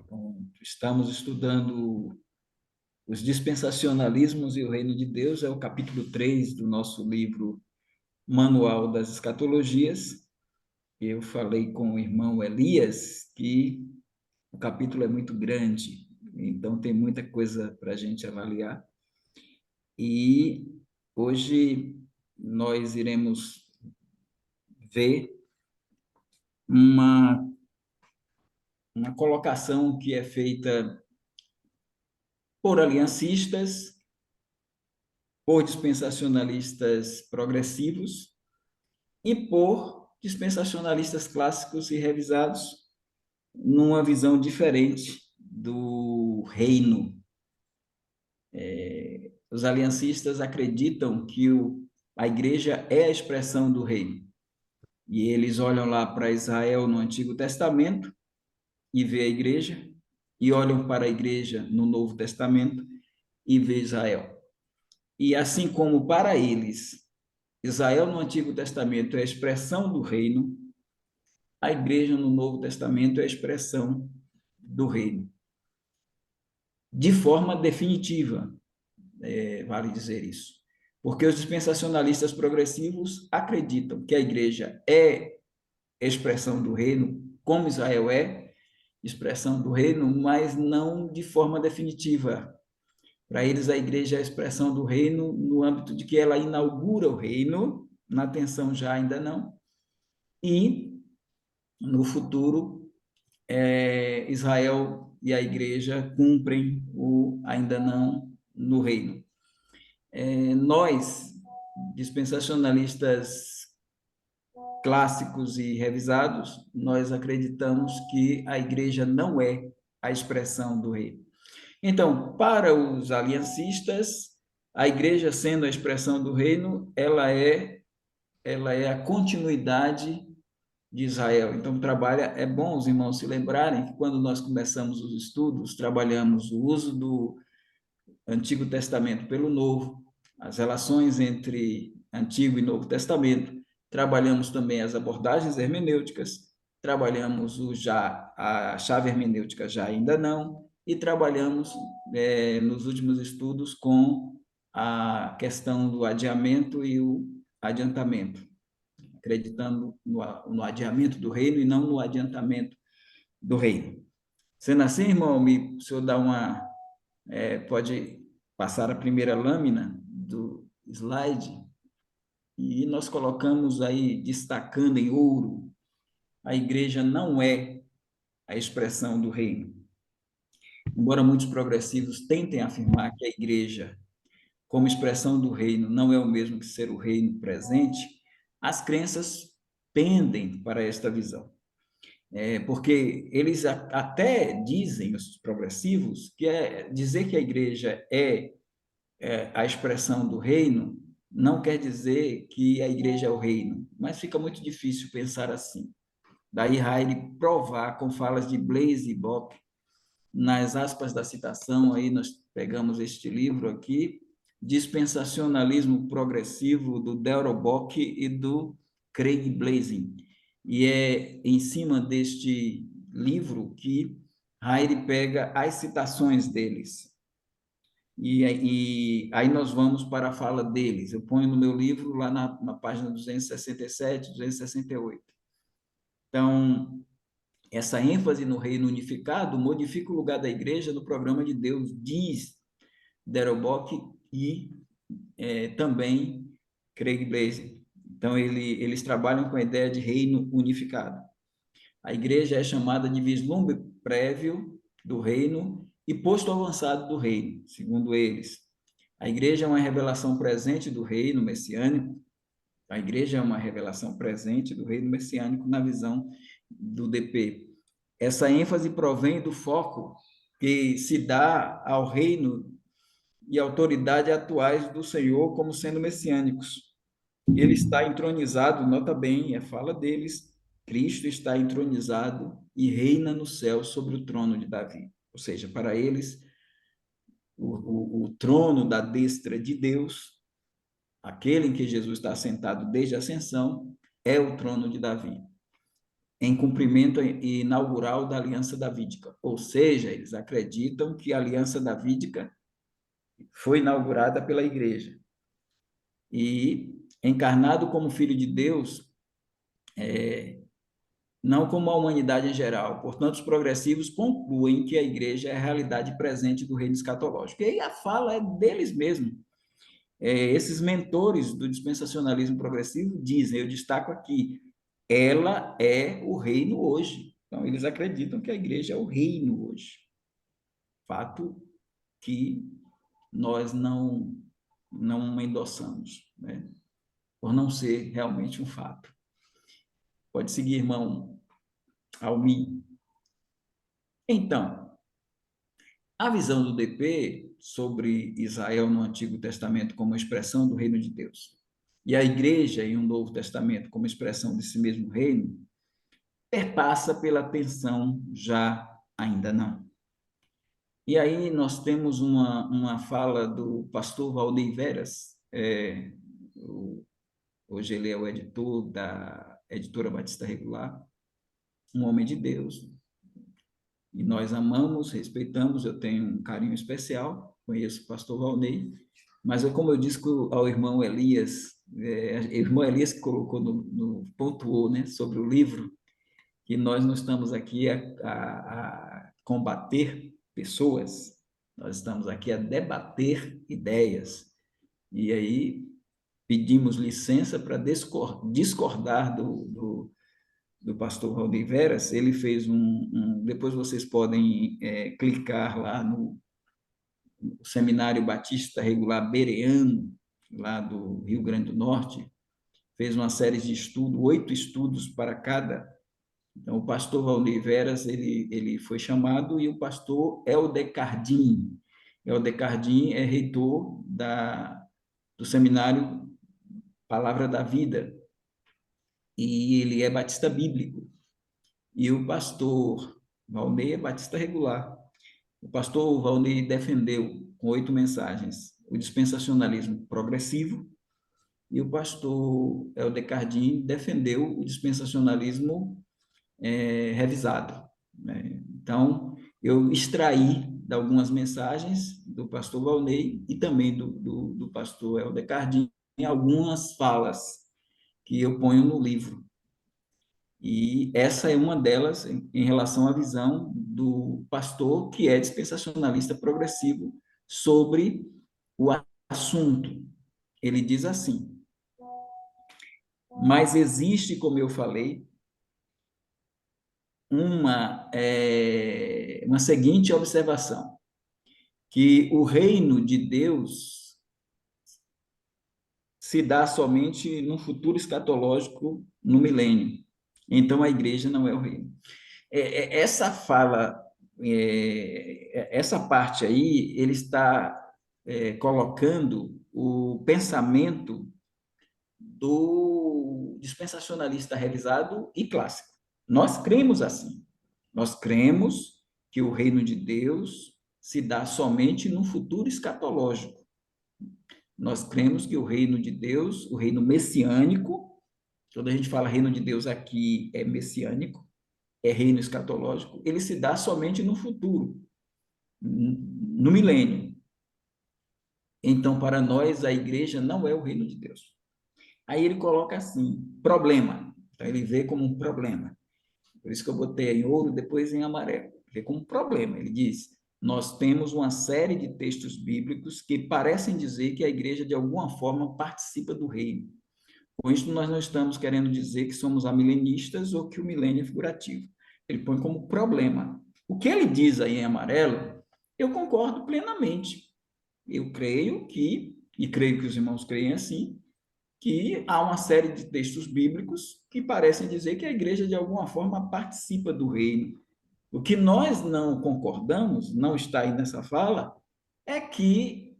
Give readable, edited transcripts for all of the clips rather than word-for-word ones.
Pronto. Estamos estudando os dispensacionalismos e o reino de Deus, é o capítulo 3 do nosso livro Manual das Escatologias. Eu falei com o irmão Elias que o capítulo é muito grande, então tem muita coisa para a gente avaliar. E hoje nós iremos ver uma, uma colocação que é feita por aliancistas, por dispensacionalistas progressivos e por dispensacionalistas clássicos e revisados numa visão diferente do reino. Os aliancistas acreditam que a igreja é a expressão do reino. E eles olham lá para Israel no Antigo Testamento e vê a igreja, e olham para a igreja no Novo Testamento e vê Israel. E assim como para eles Israel no Antigo Testamento é a expressão do reino, a igreja no Novo Testamento é a expressão do reino. De forma definitiva, vale dizer isso. Porque os dispensacionalistas progressivos acreditam que a igreja é expressão do reino, como Israel é expressão do reino, mas não de forma definitiva. Para eles, a igreja é a expressão do reino no âmbito de que ela inaugura o reino, na atenção já ainda não, e no futuro, Israel e a igreja cumprem o ainda não no reino. Nós, dispensacionalistas clássicos e revisados, nós acreditamos que a igreja não é a expressão do reino. Então, para os aliancistas, a igreja sendo a expressão do reino, ela é a continuidade de Israel. Então, é bom os irmãos se lembrarem que quando nós começamos os estudos, trabalhamos o uso do Antigo Testamento pelo Novo, as relações entre Antigo e Novo Testamento, trabalhamos também as abordagens hermenêuticas, trabalhamos a chave hermenêutica já ainda não, e trabalhamos nos últimos estudos com a questão do adiamento e o adiantamento, acreditando no adiamento do reino e não no adiantamento do reino. Sendo assim, irmão, o senhor pode passar a primeira lâmina do slide e nós colocamos aí, destacando em ouro, a igreja não é a expressão do reino. Embora muitos progressivos tentem afirmar que a igreja, como expressão do reino, não é o mesmo que ser o reino presente, as crenças pendem para esta visão. Porque eles até dizem, os progressivos, que dizer que a igreja é a expressão do reino não quer dizer que a igreja é o reino, mas fica muito difícil pensar assim. Daí Heide provar com falas de Blaise e Bock, nas aspas da citação, aí nós pegamos este livro aqui, Dispensacionalismo Progressivo, do Darrell Bock e do Craig Blaise. E é em cima deste livro que Heide pega as citações deles. E aí nós vamos para a fala deles. Eu ponho no meu livro lá na página 267, 268. Então, essa ênfase no reino unificado modifica o lugar da igreja no programa de Deus, diz Darrell e também Craig Blaise. Então, eles trabalham com a ideia de reino unificado. A igreja é chamada de vislumbre prévio do reino e posto avançado do reino, segundo eles. A igreja é uma revelação presente do reino messiânico. A igreja é uma revelação presente do reino messiânico na visão do DP. Essa ênfase provém do foco que se dá ao reino e autoridade atuais do Senhor como sendo messiânicos. Ele está entronizado, nota bem, a fala deles, Cristo está entronizado e reina no céu sobre o trono de Davi. Ou seja, para eles, o trono da destra de Deus, aquele em que Jesus está assentado desde a ascensão, é o trono de Davi. em cumprimento inaugural da Aliança Davídica. Ou seja, eles acreditam que a Aliança Davídica foi inaugurada pela igreja. E, encarnado como Filho de Deus, não como a humanidade em geral. Portanto, os progressivos concluem que a igreja é a realidade presente do reino escatológico. E aí a fala é deles mesmos. Esses mentores do dispensacionalismo progressivo dizem, eu destaco aqui, ela é o reino hoje. Então, eles acreditam que a igreja é o reino hoje. Fato que nós não endossamos, né? Por não ser realmente um fato. Pode seguir, irmão Almi. Então, a visão do DP sobre Israel no Antigo Testamento como expressão do reino de Deus e a igreja em um Novo Testamento como expressão desse mesmo reino perpassa pela tensão já ainda não. E aí nós temos uma fala do pastor Valdir Veras, hoje ele é o editor da Editora Batista Regular, um homem de Deus, e nós amamos, respeitamos, eu tenho um carinho especial, conheço o pastor Valnei, mas como eu disse ao irmão Elias, irmão Elias que colocou pontuou, né, sobre o livro, que nós não estamos aqui a combater pessoas, nós estamos aqui a debater ideias. E aí pedimos licença para discordar do pastor Valdir Veras. Ele fez depois vocês podem clicar lá no Seminário Batista Regular Bereano, lá do Rio Grande do Norte, fez uma série de estudos, 8 estudos para cada. Então, o pastor Valdir Veras, ele foi chamado, e o pastor Helder Cardim. Helder Cardim é reitor do Seminário Palavra da Vida, e ele é batista bíblico. E o pastor Valnei é batista regular. O pastor Valnei defendeu, com 8 mensagens, o dispensacionalismo progressivo, e o pastor Helder Cardim defendeu o dispensacionalismo revisado, né? Então, eu extraí de algumas mensagens do pastor Valnei e também do pastor Helder Cardim algumas falas que eu ponho no livro. E essa é uma delas em relação à visão do pastor que é dispensacionalista progressivo sobre o assunto. Ele diz assim: mas existe, como eu falei, uma seguinte observação, que o reino de Deus se dá somente no futuro escatológico, no milênio. Então, a igreja não é o reino. Essa fala, essa parte aí, ele está colocando o pensamento do dispensacionalista revisado e clássico. Nós cremos assim. Nós cremos que o reino de Deus se dá somente no futuro escatológico. Nós cremos que o reino de Deus, o reino messiânico, quando a gente fala reino de Deus aqui é messiânico, é reino escatológico, ele se dá somente no futuro, no milênio. Então, para nós, a igreja não é o reino de Deus. Aí ele coloca assim, problema. Então, ele vê como um problema. Por isso que eu botei em ouro, depois em amarelo. Vê como um problema. Ele diz, nós temos uma série de textos bíblicos que parecem dizer que a igreja, de alguma forma, participa do reino. Com isso, nós não estamos querendo dizer que somos amilenistas ou que o milênio é figurativo. Ele põe como problema. O que ele diz aí em amarelo, eu concordo plenamente. Eu creio que, e creio que os irmãos creem assim, que há uma série de textos bíblicos que parecem dizer que a igreja, de alguma forma, participa do reino. O que nós não concordamos, não está aí nessa fala, é que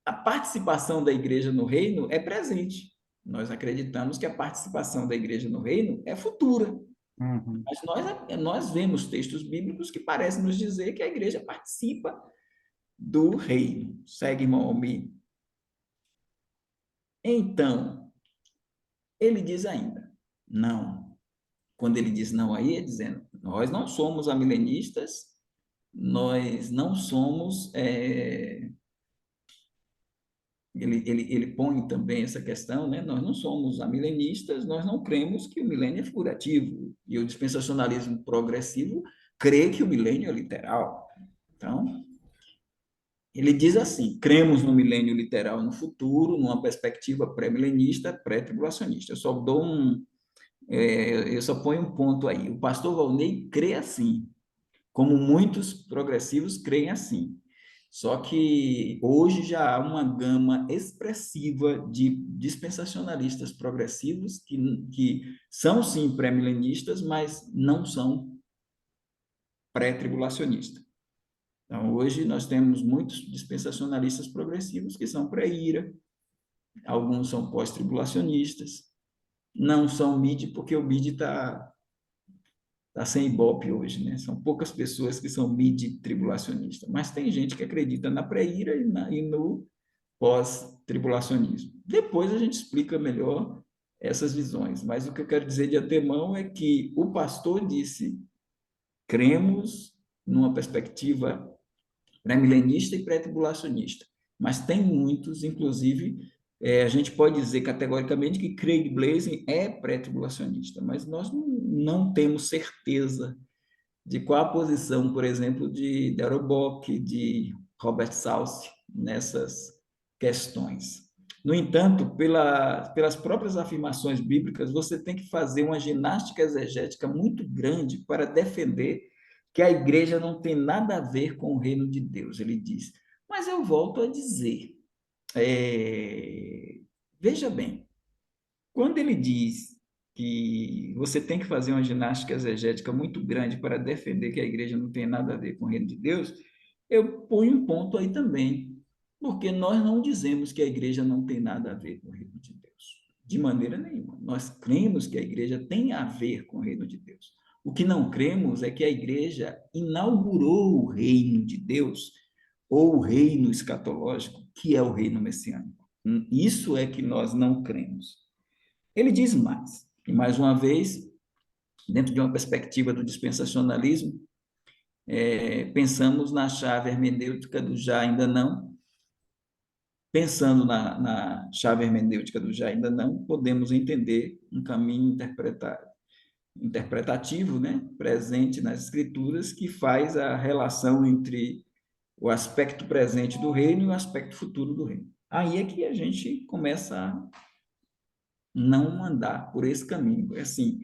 a participação da igreja no reino é presente. Nós acreditamos que a participação da igreja no reino é futura. Uhum. Mas nós vemos textos bíblicos que parecem nos dizer que a igreja participa do reino. Segue, irmão Almir. Então, ele diz ainda, não. quando ele diz não aí, é dizendo, nós não somos amilenistas, nós não somos... ele põe também essa questão, né? Nós não somos amilenistas, nós não cremos que o milênio é figurativo, e o dispensacionalismo progressivo crê que o milênio é literal. Então, ele diz assim: cremos no milênio literal no futuro, numa perspectiva pré-milenista, pré-tribulacionista. Eu só ponho um ponto aí. O pastor Valnei crê assim, como muitos progressivos creem assim. Só que hoje já há uma gama expressiva de dispensacionalistas progressivos que são sim pré-milenistas, mas não são pré-tribulacionistas. Então, hoje nós temos muitos dispensacionalistas progressivos que são pré-ira, alguns são pós-tribulacionistas, não são mid, porque o mid está sem ibope hoje, né? São poucas pessoas que são mid-tribulacionistas, mas tem gente que acredita na pré-ira e no pós-tribulacionismo. Depois a gente explica melhor essas visões, mas o que eu quero dizer de antemão é que o pastor disse: cremos numa perspectiva pré-milenista e pré-tribulacionista, mas tem muitos, inclusive, a gente pode dizer categoricamente que Craig Blazing é pré-tribulacionista, mas nós não temos certeza de qual a posição, por exemplo, de Darrell Bock, de Robert Salce nessas questões. No entanto, pelas próprias afirmações bíblicas, você tem que fazer uma ginástica exegética muito grande para defender que a igreja não tem nada a ver com o reino de Deus, ele diz. Mas eu volto a dizer, veja bem, quando ele diz que você tem que fazer uma ginástica exegética muito grande para defender que a igreja não tem nada a ver com o reino de Deus, eu ponho um ponto aí também, porque nós não dizemos que a igreja não tem nada a ver com o reino de Deus, de maneira nenhuma. Nós cremos que a igreja tem a ver com o reino de Deus. O que não cremos é que a igreja inaugurou o reino de Deus, ou o reino escatológico, que é o reino messiânico. Isso é que nós não cremos. Ele diz mais, e mais uma vez, dentro de uma perspectiva do dispensacionalismo, pensamos na chave hermenêutica do já ainda não. Pensando na chave hermenêutica do já ainda não, podemos entender um caminho interpretativo, né, presente nas Escrituras, que faz a relação entre o aspecto presente do reino e o aspecto futuro do reino. Aí é que a gente começa a não andar por esse caminho. Assim,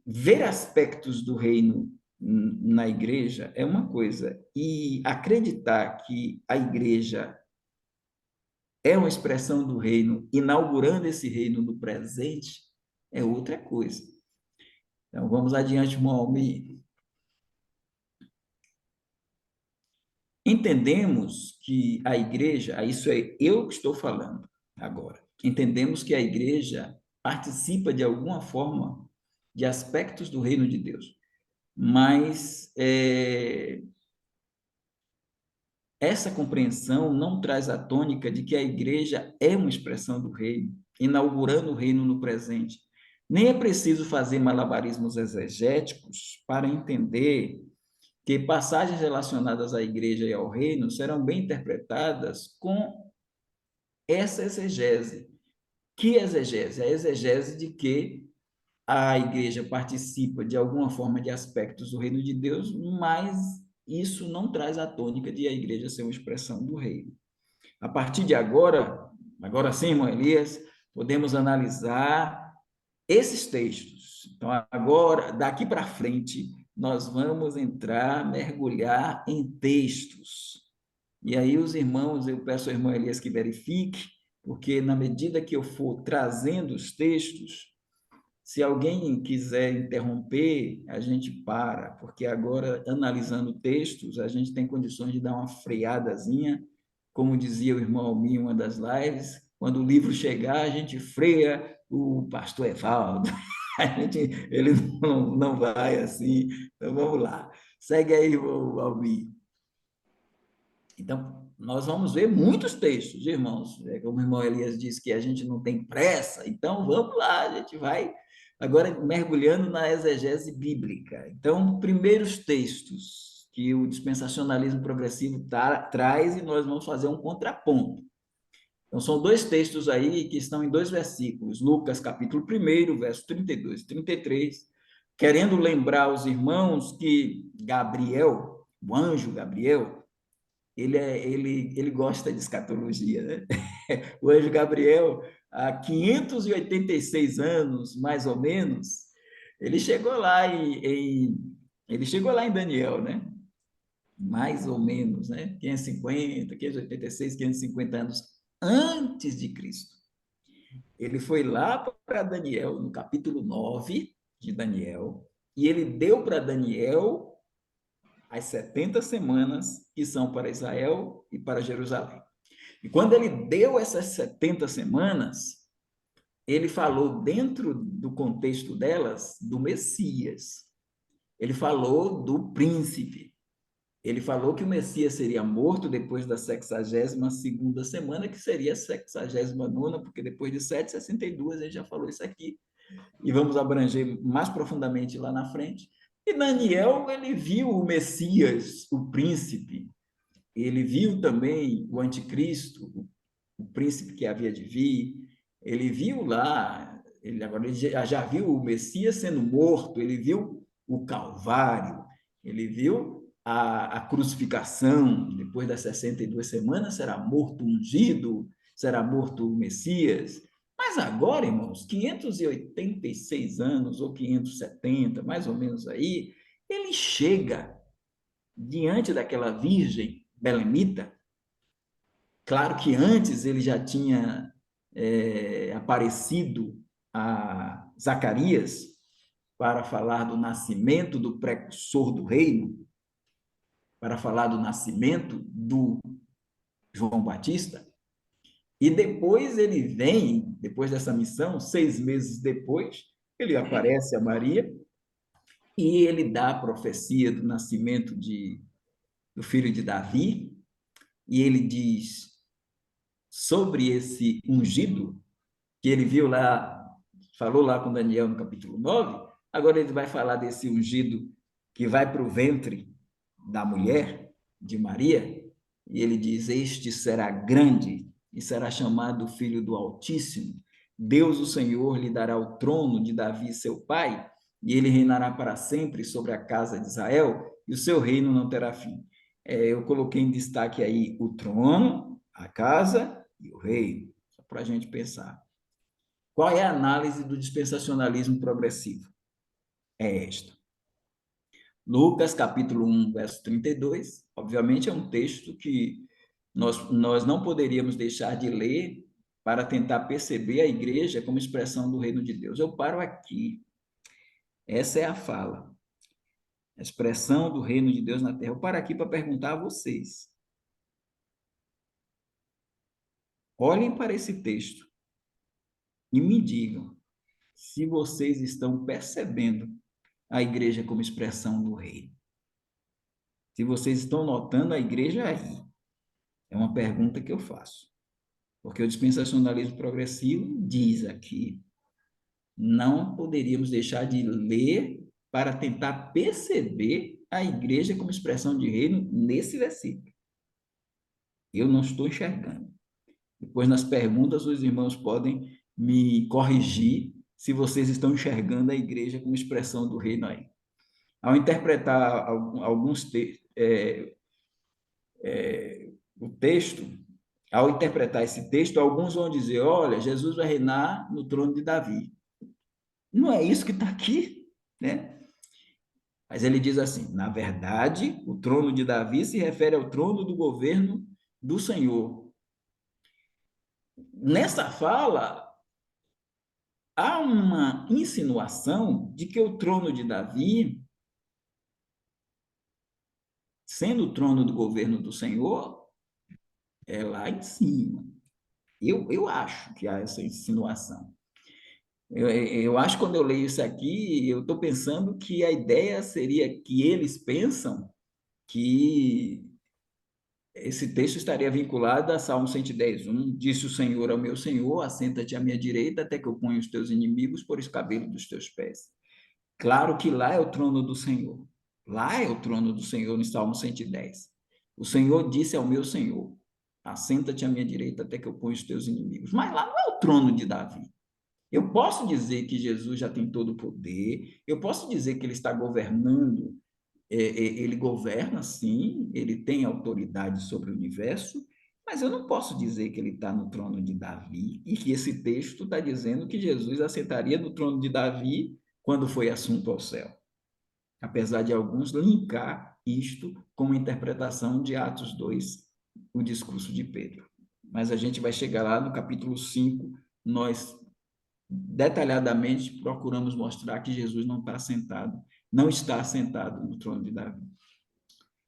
ver aspectos do reino na igreja é uma coisa, e acreditar que a igreja é uma expressão do reino, inaugurando esse reino no presente, é outra coisa. Então, vamos adiante, Moacir. Entendemos que a igreja, isso é eu que estou falando agora, entendemos que a igreja participa de alguma forma de aspectos do reino de Deus, mas essa compreensão não traz a tônica de que a igreja é uma expressão do reino, inaugurando o reino no presente. Nem é preciso fazer malabarismos exegéticos para entender que passagens relacionadas à igreja e ao reino serão bem interpretadas com essa exegese. Que exegese? A exegese de que a igreja participa de alguma forma de aspectos do reino de Deus, mas isso não traz a tônica de a igreja ser uma expressão do reino. A partir de agora sim, irmão Elias, podemos analisar esses textos. Então, agora, daqui para frente, nós vamos entrar, mergulhar em textos. E aí, os irmãos, eu peço ao irmão Elias que verifique, porque na medida que eu for trazendo os textos, se alguém quiser interromper, a gente para, porque agora, analisando textos, a gente tem condições de dar uma freadazinha, como dizia o irmão Almir em uma das lives, quando o livro chegar, a gente freia o pastor Evaldo, ele não vai assim, então vamos lá. Segue aí, o Almir. Então, nós vamos ver muitos textos, irmãos. Como o irmão Elias disse que a gente não tem pressa, então vamos lá, a gente vai Agora, mergulhando na exegese bíblica. Então, primeiros textos que o dispensacionalismo progressivo traz, e nós vamos fazer um contraponto. Então, são dois textos aí que estão em dois versículos, Lucas, capítulo 1, verso 32 e 33, querendo lembrar os irmãos que Gabriel, o anjo Gabriel, ele gosta de escatologia, né? O anjo Gabriel, há 586 anos, mais ou menos, ele chegou lá ele chegou lá em Daniel, né? Mais ou menos, né? 550, 586, 550 anos antes de Cristo. Ele foi lá para Daniel, no capítulo 9 de Daniel, e ele deu para Daniel as 70 semanas que são para Israel e para Jerusalém. E quando ele deu essas 70 semanas, ele falou, dentro do contexto delas, do Messias. Ele falou do príncipe. Ele falou que o Messias seria morto depois da 62ª semana, que seria a 69ª, porque depois de 762, a gente já falou isso aqui, e vamos abranger mais profundamente lá na frente. E Daniel, ele viu o Messias, o príncipe, ele viu também o anticristo, o príncipe que havia de vir, ele viu lá, agora ele já viu o Messias sendo morto, ele viu o Calvário, ele viu a crucificação, depois das 62 semanas será morto ungido, será morto o Messias. Mas agora, irmãos, 586 anos ou 570, mais ou menos aí, ele chega diante daquela virgem belemita. Claro que antes ele já tinha aparecido a Zacarias para falar do nascimento do precursor do reino, para falar do nascimento do João Batista. E depois ele vem, depois dessa missão, 6 meses depois, ele aparece a Maria e ele dá a profecia do nascimento do filho de Davi, e ele diz sobre esse ungido, que ele viu lá, falou lá com Daniel no capítulo 9, agora ele vai falar desse ungido que vai para o ventre da mulher, de Maria, e ele diz: Este será grande e será chamado Filho do Altíssimo. Deus, o Senhor, lhe dará o trono de Davi, seu pai, e ele reinará para sempre sobre a casa de Israel, e o seu reino não terá fim. Eu coloquei em destaque aí o trono, a casa e o reino, só para a gente pensar. Qual é a análise do dispensacionalismo progressivo? É esta. Lucas, capítulo 1, verso 32, obviamente é um texto que nós não poderíamos deixar de ler para tentar perceber a igreja como expressão do reino de Deus. Eu paro aqui. Essa é a fala. A expressão do reino de Deus na terra. Eu paro aqui para perguntar a vocês. Olhem para esse texto e me digam se vocês estão percebendo a igreja como expressão do reino. Se vocês estão notando a igreja aí, é uma pergunta que eu faço. Porque o dispensacionalismo progressivo diz aqui, não poderíamos deixar de ler para tentar perceber a igreja como expressão de reino nesse versículo. Eu não estou enxergando. Depois, nas perguntas, os irmãos podem me corrigir se vocês estão enxergando a igreja como expressão do reino aí. Ao interpretar o texto, ao interpretar esse texto, alguns vão dizer: olha, Jesus vai reinar no trono de Davi. Não é isso que está aqui, né? Mas ele diz assim: na verdade, o trono de Davi se refere ao trono do governo do Senhor. Nessa fala, há uma insinuação de que o trono de Davi, sendo o trono do governo do Senhor, é lá em cima. Eu acho que há essa insinuação. Eu acho que quando eu leio isso aqui, eu estou pensando que a ideia seria que eles pensam que esse texto estaria vinculado a Salmo 110:1. Disse o Senhor ao meu Senhor: assenta-te à minha direita, até que eu ponha os teus inimigos por escabelo dos teus pés. Claro que lá é o trono do Senhor. Lá é o trono do Senhor, no Salmo 110. O Senhor disse ao meu Senhor: assenta-te à minha direita, até que eu ponha os teus inimigos. Mas lá não é o trono de Davi. Eu posso dizer que Jesus já tem todo o poder, eu posso dizer que ele está governando, ele governa, sim, ele tem autoridade sobre o universo, mas eu não posso dizer que ele está no trono de Davi e que esse texto está dizendo que Jesus assentaria no trono de Davi quando foi assunto ao céu. Apesar de alguns linkar isto com a interpretação de Atos 2, o discurso de Pedro. Mas a gente vai chegar lá no capítulo 5, nós detalhadamente procuramos mostrar que Jesus não está sentado, não está sentado no trono de Davi.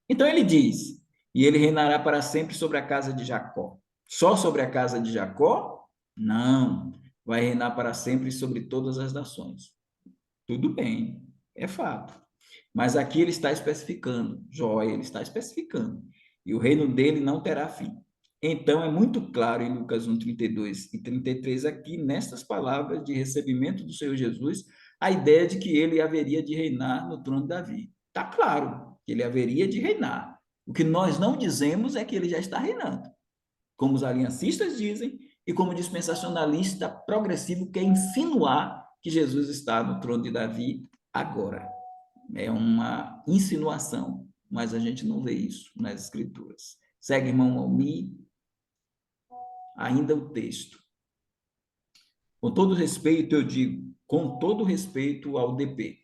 Então ele diz: e ele reinará para sempre sobre a casa de Jacó. Só sobre a casa de Jacó? Não. Vai reinar para sempre sobre todas as nações. Tudo bem, é fato. Mas aqui ele está especificando, joia, ele está especificando. E o reino dele não terá fim. Então, é muito claro em Lucas 1, 32 e 33, aqui, nestas palavras de recebimento do Senhor Jesus, a ideia de que ele haveria de reinar no trono de Davi. Está claro que ele haveria de reinar. O que nós não dizemos é que ele já está reinando, como os aliancistas dizem, e como o dispensacionalista progressivo quer insinuar que Jesus está no trono de Davi agora. É uma insinuação, mas a gente não vê isso nas Escrituras. Segue, irmão Almi, ainda o texto. Com todo respeito, eu digo, com todo respeito ao DP,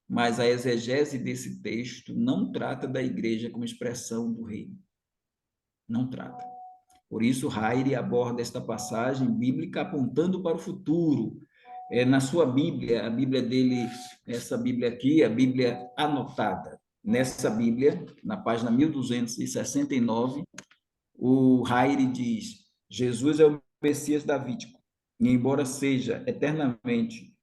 mas a exegese desse texto não trata da igreja como expressão do reino. Não trata. Por isso, Heire aborda esta passagem bíblica apontando para o futuro. Na sua Bíblia, a Bíblia dele, essa Bíblia aqui, a Bíblia anotada. Nessa Bíblia, na página 1269, o Heire diz: Jesus é o Messias davídico, e embora seja eternamente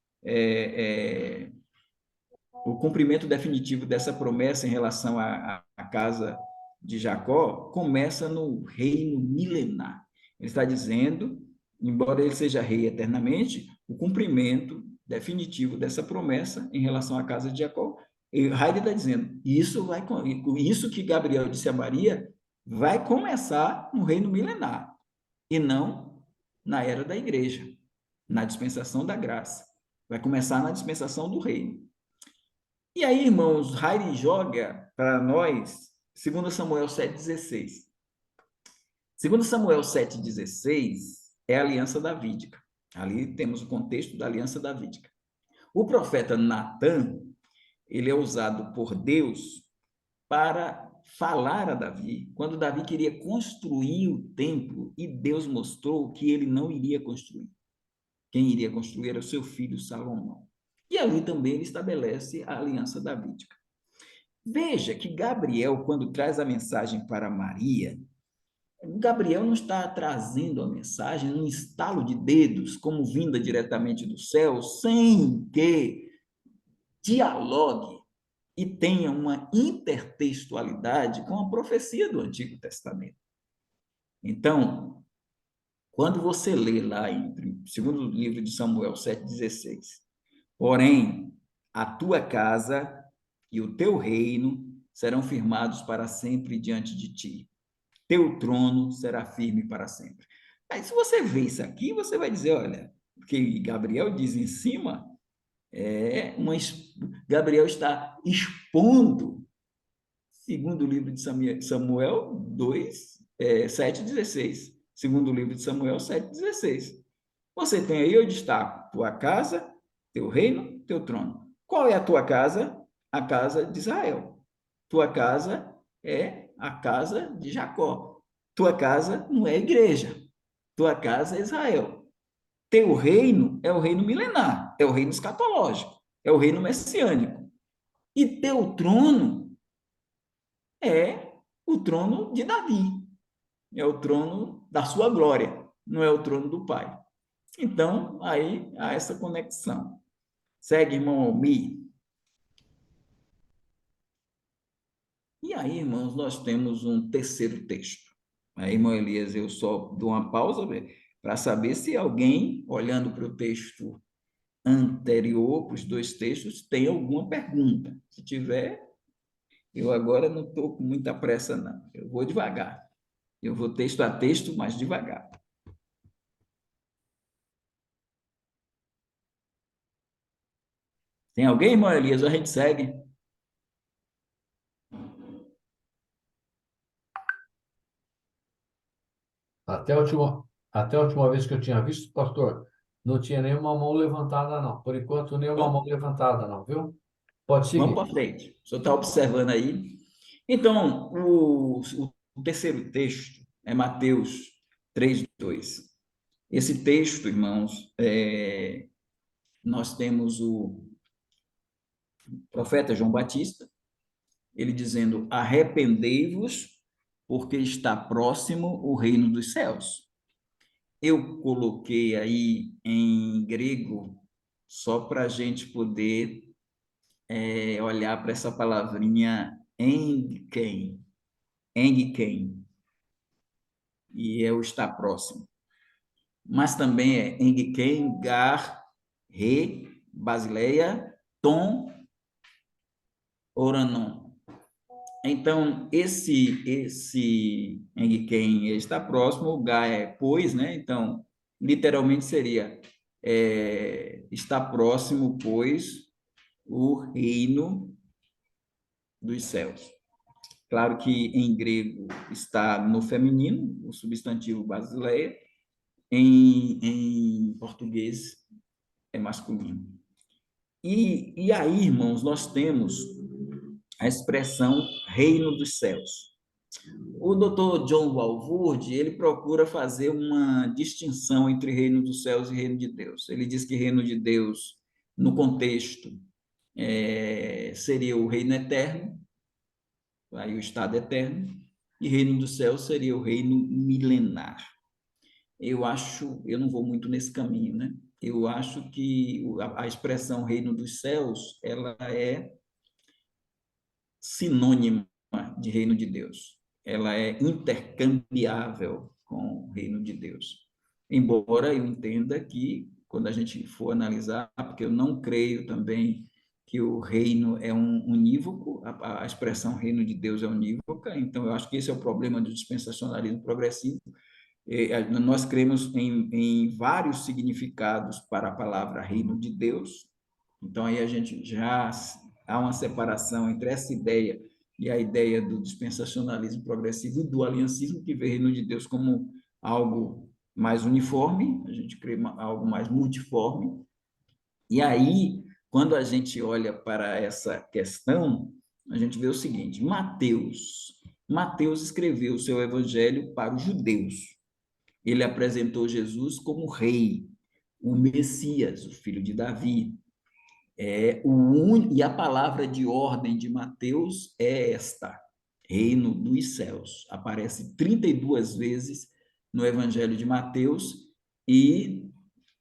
o cumprimento definitivo dessa promessa em relação à casa de Jacó, começa no reino milenar. Ele está dizendo, embora ele seja rei eternamente, o cumprimento definitivo dessa promessa em relação à casa de Jacó, e Heide está dizendo, isso que Gabriel disse a Maria vai começar no reino milenar, e não na era da igreja, na dispensação da graça. Vai começar na dispensação do reino. E aí, irmãos, Heire joga para nós 2 Samuel 7,16. 2 Samuel 7,16 é a aliança davídica. Ali temos o contexto da aliança davídica. O profeta Natã, ele é usado por Deus para falar a Davi, quando Davi queria construir o templo e Deus mostrou que ele não iria construir. Quem iria construir era o seu filho Salomão. E ali também ele estabelece a aliança davídica. Veja que Gabriel, quando traz a mensagem para Maria, Gabriel não está trazendo a mensagem num estalo de dedos, como vinda diretamente do céu, sem que dialogue e tenha uma intertextualidade com a profecia do Antigo Testamento. Então, quando você lê lá em segundo livro de Samuel 7,16, porém, a tua casa e o teu reino serão firmados para sempre diante de ti. Teu trono será firme para sempre. Aí, se você vê isso aqui, você vai dizer, olha, o que Gabriel diz em cima Gabriel está expondo, segundo o livro de Samuel 2, 7,16. Segundo o livro de Samuel 7,16. Você tem aí, eu destaco, tua casa, teu reino, teu trono. Qual é a tua casa? A casa de Israel. Tua casa é a casa de Jacó. Tua casa não é igreja. Tua casa é Israel. Teu reino é o reino milenar, é o reino escatológico, é o reino messiânico. E teu trono é o trono de Davi, é o trono da sua glória, não é o trono do Pai. Então, aí há essa conexão. Segue, irmão Almi. E aí, irmãos, nós temos um terceiro texto. Aí, irmão Elias, eu só dou uma pausa para saber se alguém, olhando para o texto anterior, para os dois textos, tem alguma pergunta. Se tiver, eu agora não estou com muita pressa, não. Eu vou devagar. Eu vou texto a texto, mas devagar. Tem alguém, irmão Elias? A gente segue. Até a última vez que eu tinha visto, pastor, não tinha nenhuma mão levantada, não. Por enquanto, nenhuma mão Então, levantada, não, viu? Pode vamos seguir. para frente. O senhor está observando aí. Então, o terceiro texto é Mateus 3:2. Esse texto, irmãos, nós temos o profeta João Batista, ele dizendo: arrependei-vos, porque está próximo o reino dos céus. Eu coloquei aí em grego, só para a gente poder olhar para essa palavrinha engen, e é o estar próximo. Mas também é engen, gar, re, basileia, tom, oranon. Então, esse em quem está próximo, o ga é pois, né? Então, literalmente seria está próximo, pois, o reino dos céus. Claro que em grego está no feminino, o substantivo basileia, em português é masculino. E aí, irmãos, nós temos a expressão reino dos céus. O doutor John Walvoord, ele procura fazer uma distinção entre reino dos céus e reino de Deus. Ele diz que reino de Deus, no contexto, seria o reino eterno, aí o estado eterno, e reino dos céus seria o reino milenar. Eu não vou muito nesse caminho, né? Eu acho que a expressão reino dos céus, ela é sinônima de reino de Deus. Ela é intercambiável com o reino de Deus. Embora eu entenda que, quando a gente for analisar, porque eu não creio também que o reino é unívoco, a expressão reino de Deus é unívoca, então eu acho que esse é o problema do dispensacionalismo progressivo. Nós cremos em vários significados para a palavra reino de Deus, então aí a gente já há uma separação entre essa ideia e a ideia do dispensacionalismo progressivo e do aliancismo, que vê o reino de Deus como algo mais uniforme, a gente crê algo mais multiforme. E aí, quando a gente olha para essa questão, a gente vê o seguinte: Mateus escreveu o seu evangelho para os judeus. Ele apresentou Jesus como rei, o Messias, o filho de Davi. E a palavra de ordem de Mateus é esta: reino dos céus. Aparece 32 vezes no Evangelho de Mateus e,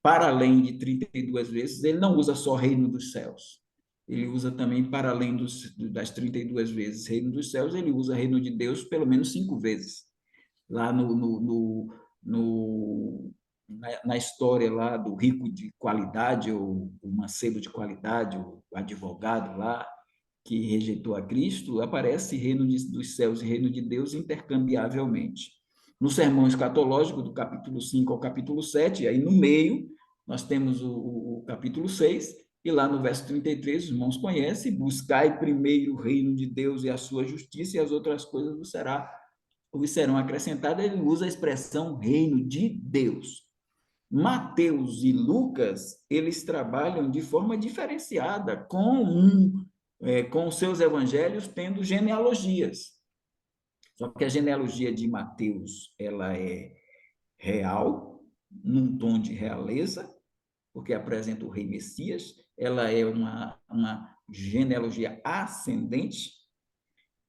para além de 32 vezes, ele não usa só reino dos céus. Ele usa também, para além das 32 vezes reino dos céus, ele usa reino de Deus pelo menos 5 vezes. Lá na história lá do rico de qualidade, ou o mancebo de qualidade, o advogado lá, que rejeitou a Cristo, aparece reino dos céus e reino de Deus intercambiavelmente. No sermão escatológico, do capítulo 5 ao capítulo 7, aí no meio, nós temos o capítulo 6, e lá no verso 33, os irmãos conhecem: buscai primeiro o reino de Deus e a sua justiça, e as outras coisas vos serão acrescentadas. Ele usa a expressão reino de Deus. Mateus e Lucas, eles trabalham de forma diferenciada com os seus evangelhos, tendo genealogias. Só que a genealogia de Mateus, ela é real, num tom de realeza, porque apresenta o rei Messias. Ela é uma genealogia ascendente,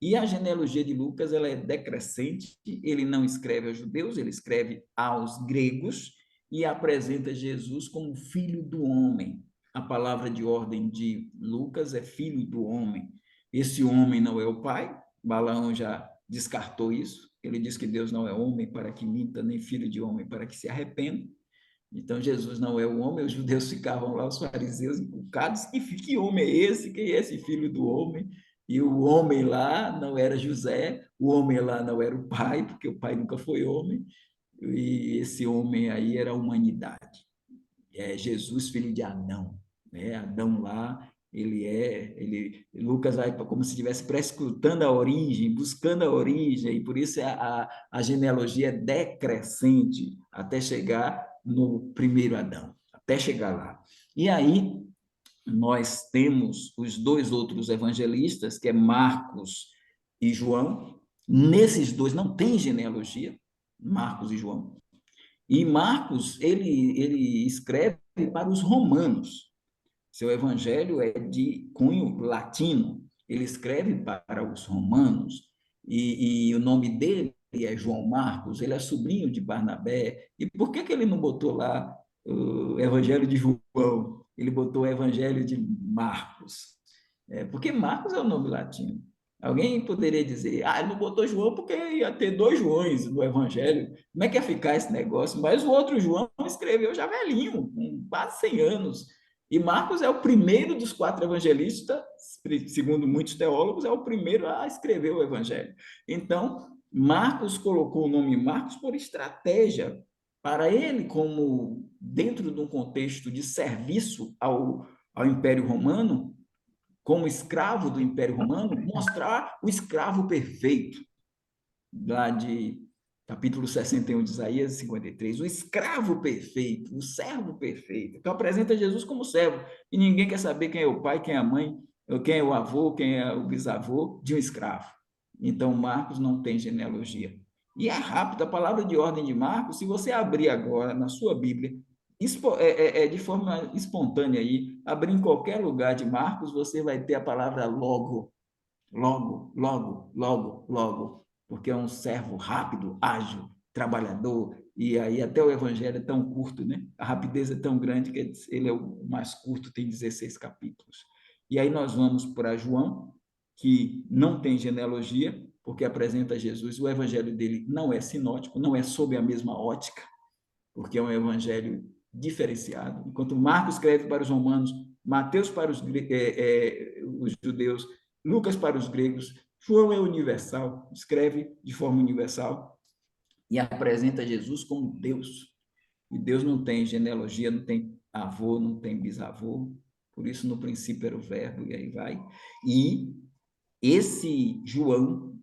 e a genealogia de Lucas, ela é decrescente. Ele não escreve aos judeus, ele escreve aos gregos e apresenta Jesus como filho do homem. A palavra de ordem de Lucas é filho do homem. Esse homem não é o pai, Balaão já descartou isso. Ele diz que Deus não é homem para que minta, nem filho de homem para que se arrependa. Então, Jesus não é o homem, os judeus ficavam lá, os fariseus encucados, que homem é esse? Quem é esse filho do homem? E o homem lá não era José, o homem lá não era o pai, porque o pai nunca foi homem, e esse homem aí era a humanidade. É Jesus, filho de Adão, né? Adão lá, Lucas vai como se estivesse prescrutando a origem, buscando a origem, e por isso a genealogia é decrescente até chegar no primeiro Adão, até chegar lá. E aí nós temos os dois outros evangelistas, que é Marcos e João. Nesses dois não tem genealogia, Marcos e João. E Marcos, ele escreve para os romanos. Seu evangelho é de cunho latino. Ele escreve para os romanos. E o nome dele é João Marcos. Ele é sobrinho de Barnabé. E por que ele não botou lá o evangelho de João? Ele botou o evangelho de Marcos. Porque Marcos é o nome latino. Alguém poderia dizer, ele não botou João porque ia ter dois Joões no Evangelho. Como é que ia ficar esse negócio? Mas o outro João escreveu já velhinho, com quase 100 anos. E Marcos é o primeiro dos quatro evangelistas, segundo muitos teólogos, é o primeiro a escrever o Evangelho. Então, Marcos colocou o nome Marcos por estratégia, para ele, como dentro de um contexto de serviço ao Império Romano, como escravo do Império Romano, mostrar o escravo perfeito, lá de capítulo 61 de Isaías 53, o escravo perfeito, o servo perfeito. Então apresenta Jesus como servo, e ninguém quer saber quem é o pai, quem é a mãe, quem é o avô, quem é o bisavô de um escravo. Então Marcos não tem genealogia. E é rápido, a palavra de ordem de Marcos, se você abrir agora na sua Bíblia, de forma espontânea aí, abrir em qualquer lugar de Marcos, você vai ter a palavra logo, logo, logo, logo, logo, porque é um servo rápido, ágil, trabalhador, e aí até o evangelho é tão curto, né? A rapidez é tão grande que ele é o mais curto, tem 16 capítulos. E aí nós vamos para João, que não tem genealogia, porque apresenta Jesus, o evangelho dele não é sinótico, não é sob a mesma ótica, porque é um evangelho diferenciado. Enquanto Marcos escreve para os romanos, Mateus para os judeus, Lucas para os gregos, João é universal, escreve de forma universal e apresenta Jesus como Deus. E Deus não tem genealogia, não tem avô, não tem bisavô, por isso no princípio era o verbo, e aí vai. E esse João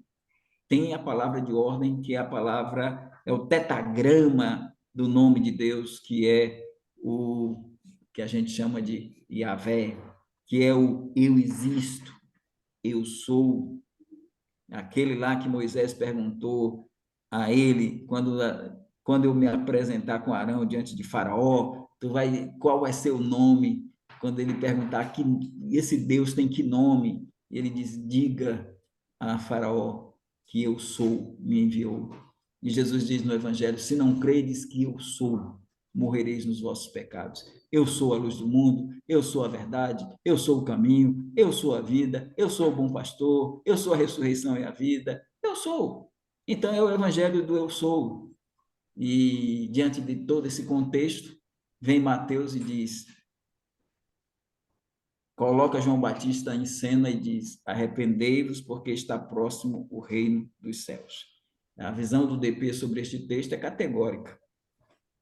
tem a palavra de ordem, que é a palavra, é o tetagrama do nome de Deus, que é o que a gente chama de Yahvé, que é o eu existo, eu sou. Aquele lá que Moisés perguntou a ele, quando eu me apresentar com Arão diante de Faraó, qual vai ser o nome? Quando ele perguntar que esse Deus tem que nome, ele diz: diga a Faraó que eu sou, me enviou. E Jesus diz no Evangelho: se não credes que eu sou, morrereis nos vossos pecados. Eu sou a luz do mundo, eu sou a verdade, eu sou o caminho, eu sou a vida, eu sou o bom pastor, eu sou a ressurreição e a vida, eu sou. Então é o Evangelho do eu sou. E diante de todo esse contexto, vem Mateus e diz: coloca João Batista em cena e diz: arrependei-vos, porque está próximo o reino dos céus. A visão do DP sobre este texto é categórica.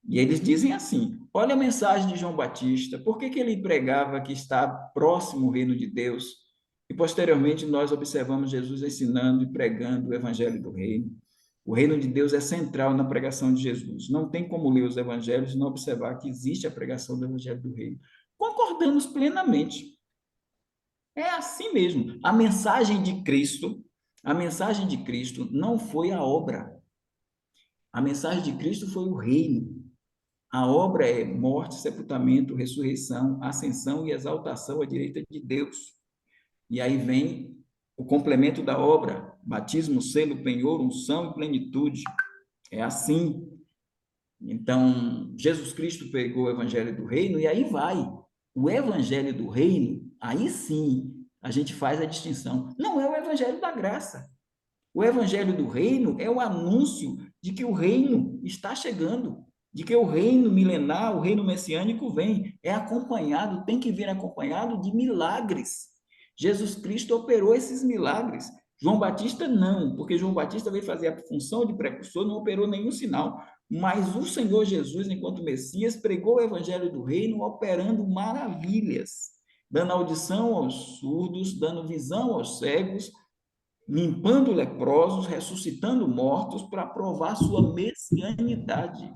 E eles dizem assim: olha a mensagem de João Batista, por que ele pregava que está próximo o reino de Deus? E posteriormente nós observamos Jesus ensinando e pregando o evangelho do reino. O reino de Deus é central na pregação de Jesus. Não tem como ler os evangelhos e não observar que existe a pregação do evangelho do reino. Concordamos plenamente. É assim mesmo. A mensagem de Cristo não foi a obra. A mensagem de Cristo foi o reino. A obra é morte, sepultamento, ressurreição, ascensão e exaltação à direita de Deus. E aí vem o complemento da obra: batismo, selo, penhor, unção e plenitude. É assim. Então, Jesus Cristo pregou o evangelho do reino e aí vai. O evangelho do reino, aí sim, a gente faz a distinção. Não é o evangelho da graça. O evangelho do reino é o anúncio de que o reino está chegando, de que o reino milenar, o reino messiânico vem. É acompanhado, tem que vir acompanhado de milagres. Jesus Cristo operou esses milagres. João Batista não, porque João Batista veio fazer a função de precursor, não operou nenhum sinal. Mas o Senhor Jesus, enquanto Messias, pregou o evangelho do reino, operando maravilhas, dando audição aos surdos, dando visão aos cegos, limpando leprosos, ressuscitando mortos, para provar sua messianidade.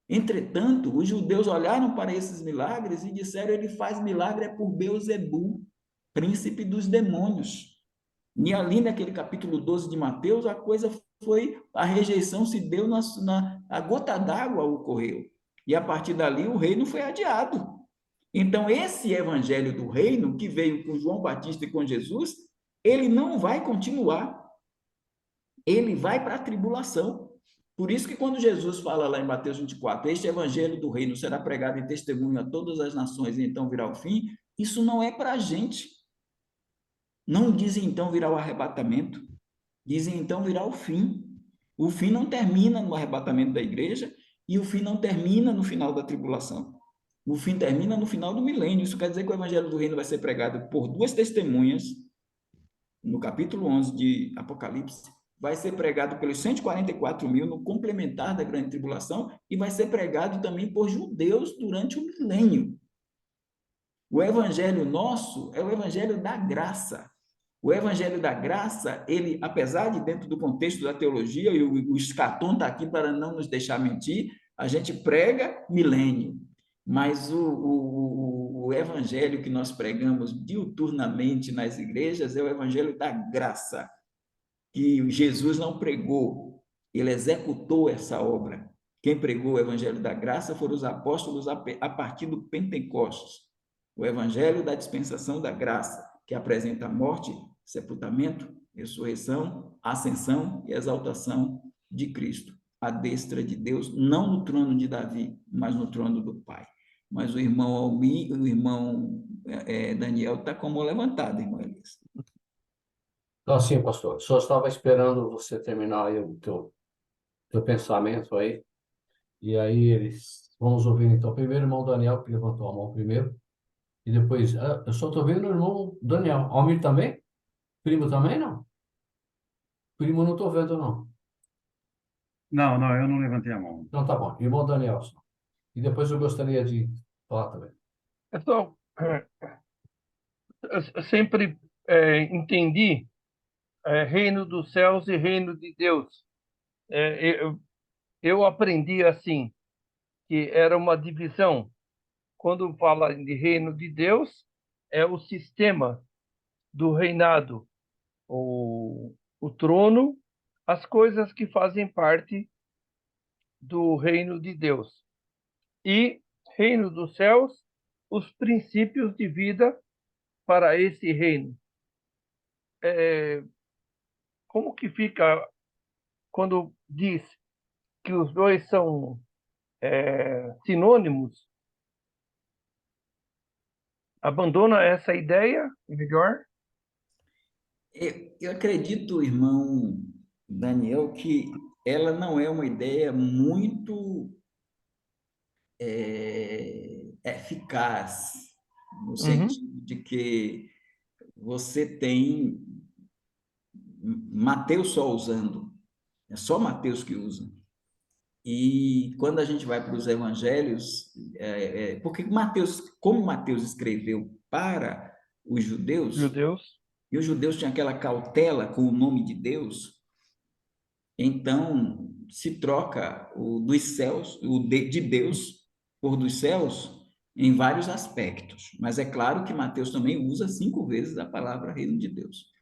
Entretanto, os judeus olharam para esses milagres e disseram: ele faz milagre é por Beuzebu, príncipe dos demônios. E ali naquele capítulo 12 de Mateus, a coisa foi, a rejeição se deu a gota d'água ocorreu. E a partir dali o reino foi adiado. Então, esse evangelho do reino, que veio com João Batista e com Jesus, ele não vai continuar. Ele vai para a tribulação. Por isso que quando Jesus fala lá em Mateus 24, este evangelho do reino será pregado em testemunho a todas as nações e então virá o fim, isso não é para a gente. Não dizem então virá o arrebatamento, dizem então virá o fim. O fim não termina no arrebatamento da igreja e o fim não termina no final da tribulação. O fim termina no final do milênio. Isso quer dizer que o evangelho do reino vai ser pregado por duas testemunhas, no capítulo 11 de Apocalipse, vai ser pregado pelos 144 mil no complementar da grande tribulação e vai ser pregado também por judeus durante o milênio. O evangelho nosso é o evangelho da graça. O evangelho da graça, ele, apesar de dentro do contexto da teologia, e o Escatom está aqui para não nos deixar mentir, a gente prega milênio, mas o evangelho que nós pregamos diuturnamente nas igrejas é o evangelho da graça, que Jesus não pregou, ele executou essa obra. Quem pregou o evangelho da graça foram os apóstolos a partir do Pentecostes. O evangelho da dispensação da graça, que apresenta a morte, sepultamento, ressurreição, ascensão e exaltação de Cristo, à destra de Deus, não no trono de Davi, mas no trono do Pai. Mas o irmão Almi, o irmão Daniel está como levantado, irmão Elias. Então, sim, pastor. Só estava esperando você terminar aí o teu pensamento aí. E aí vamos ouvir então primeiro o irmão Daniel, que levantou a mão primeiro. E depois, eu só estou vendo o irmão Daniel. Almir também? Primo também, não? Primo não estou vendo, não. Não, não, eu não levantei a mão. Então tá bom. Irmão Daniel só. E depois eu gostaria de falar também. Pessoal, eu sempre entendi reino dos céus e reino de Deus. Eu aprendi assim, que era uma divisão. Quando fala de reino de Deus, é o sistema do reinado, o trono, as coisas que fazem parte do reino de Deus. E reino dos céus, os princípios de vida para esse reino. Como que fica quando diz que os dois são sinônimos? Abandona essa ideia, melhor? Eu acredito, irmão Daniel, que ela não é uma ideia muito eficaz, no Uhum. sentido de que você tem Mateus só usando, é só Mateus que usa. E quando a gente vai para os evangelhos, porque Mateus, como Mateus escreveu para os judeus, Judeus. e os judeus tinham aquela cautela com o nome de Deus, então se troca o dos céus, de Deus, por dos céus, em vários aspectos. Mas é claro que Mateus também usa 5 vezes a palavra reino de Deus.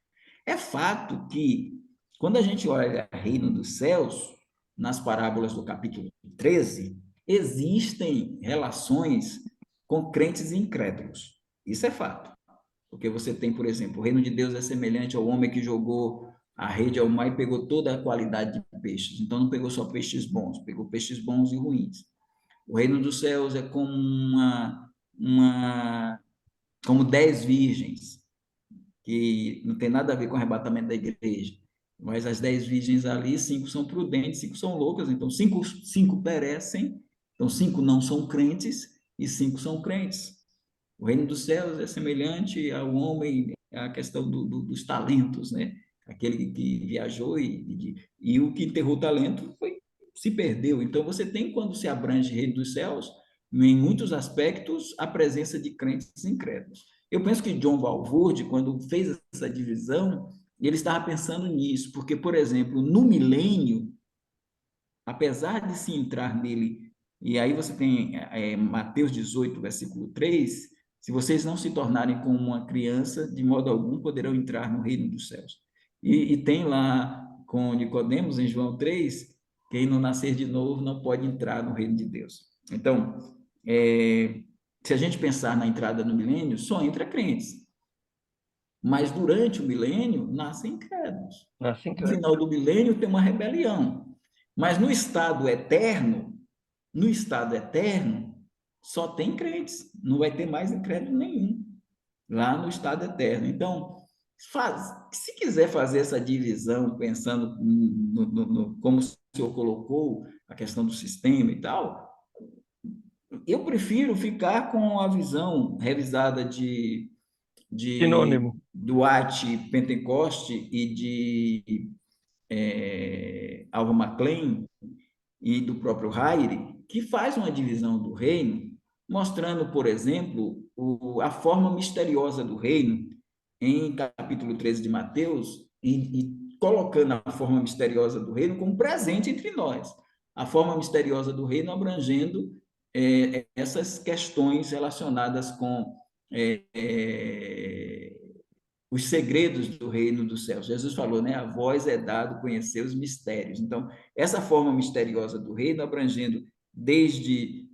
É fato que, quando a gente olha reino dos céus, nas parábolas do capítulo 13, existem relações com crentes e incrédulos. Isso é fato. Porque você tem, por exemplo, o reino de Deus é semelhante ao homem que jogou a rede ao mar e pegou toda a qualidade de peixes. Então, não pegou só peixes bons, pegou peixes bons e ruins. O reino dos céus é como como 10 virgens, que não tem nada a ver com o arrebatamento da igreja. Mas as 10 virgens ali, 5 são prudentes, 5 são loucas, então 5 perecem, então 5 não são crentes e 5 são crentes. O reino dos céus é semelhante ao homem, a questão dos talentos, né? Aquele que viajou e o que enterrou o talento se perdeu. Então, você tem, quando se abrange o reino dos céus, em muitos aspectos, a presença de crentes incrédulos. Eu penso que John Walvoord, quando fez essa divisão, ele estava pensando nisso, porque, por exemplo, no milênio, apesar de se entrar nele, e aí você tem Mateus 18, versículo 3, se vocês não se tornarem como uma criança, de modo algum poderão entrar no reino dos céus. E tem lá com Nicodemos, em João 3, quem não nascer de novo não pode entrar no reino de Deus. Então, se a gente pensar na entrada no milênio, só entra crentes. Mas durante o milênio, nascem incrédulos. Assim, No final do milênio, tem uma rebelião. Mas no estado eterno, só tem crentes. Não vai ter mais incrédulo nenhum lá no estado eterno. Então, se quiser fazer essa divisão, pensando como o senhor colocou, a questão do sistema e tal, eu prefiro ficar com a visão revisada de sinônimo. Duarte Pentecoste e de Alva McLean e do próprio Hayre, que faz uma divisão do reino, mostrando, por exemplo, a forma misteriosa do reino, em capítulo 13 de Mateus, e colocando a forma misteriosa do reino como presente entre nós. A forma misteriosa do reino abrangendo essas questões relacionadas com os segredos do reino dos céus. Jesus falou, né? A vós é dado conhecer os mistérios. Então, essa forma misteriosa do reino, abrangendo desde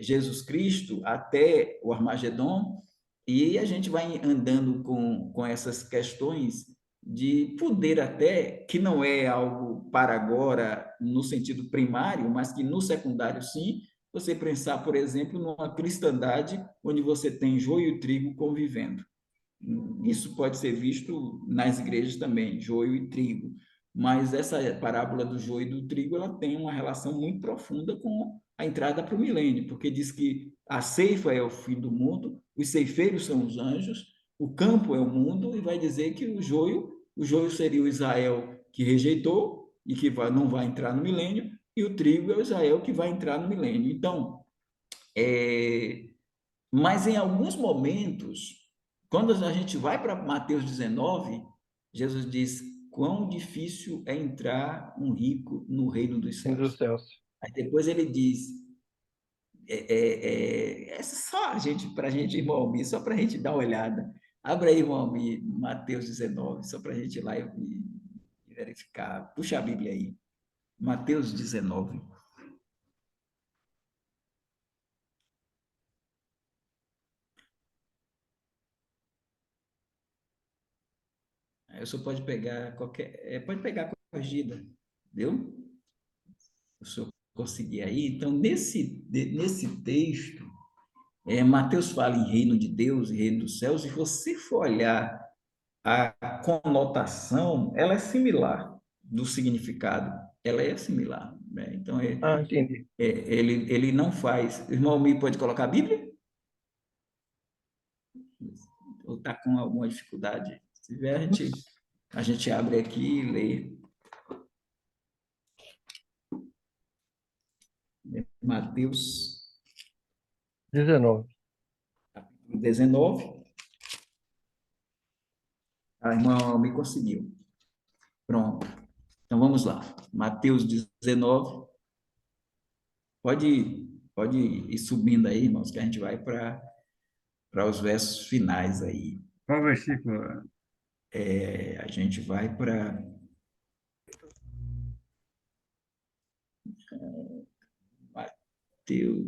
Jesus Cristo até o Armagedon, e a gente vai andando com essas questões de poder até, que não é algo para agora no sentido primário, mas que no secundário sim, você pensar, por exemplo, numa cristandade onde você tem joio e trigo convivendo. Isso pode ser visto nas igrejas também, joio e trigo. Mas essa parábola do joio e do trigo, ela tem uma relação muito profunda com a entrada para o milênio, porque diz que a ceifa é o fim do mundo, os ceifeiros são os anjos, o campo é o mundo, e vai dizer que o joio seria o Israel que rejeitou e que não vai entrar no milênio, e o trigo é o Israel que vai entrar no milênio. Então, mas em alguns momentos, quando a gente vai para Mateus 19, Jesus diz: quão difícil é entrar um rico no reino dos Reino dos céus. céus. Aí depois ele diz: é só a gente, para a gente, irmão Almir, só para a gente dar uma olhada. Abra aí, irmão Almir, Mateus 19, só para a gente ir lá e verificar. Puxa a Bíblia aí. Mateus 19. Aí o senhor pode pegar pode pegar corrigida, viu? O senhor conseguir aí. Então, nesse texto, Mateus fala em reino de Deus e reino dos céus, e você for olhar a conotação, ela é similar do significado, ela é similar, né? Então, Ah, entendi. ele não faz. O irmão Mi pode colocar a Bíblia? Ou está com alguma dificuldade? Se tiver, a gente abre aqui e lê. Mateus 19. 19. A irmã me conseguiu. Pronto. Então vamos lá. Mateus 19. Pode ir subindo aí, irmãos, que a gente vai para os versos finais aí. Qual versículo? A gente vai para Mateus.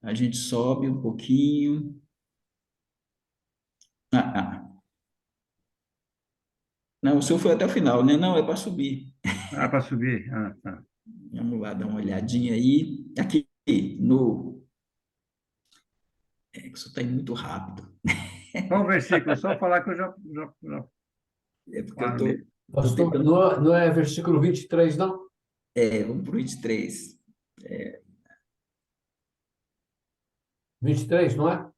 A gente sobe um pouquinho. Não, o senhor foi até o final, né? Não, é para subir. Ah, para subir. Ah, tá. Vamos lá, dar uma olhadinha aí. Aqui no. Que o senhor está indo muito rápido. Qual versículo? Só falar que eu já É porque eu Claro, tô Pastor, tentando. não é versículo 23, não? Vamos para o 23. 23, não é?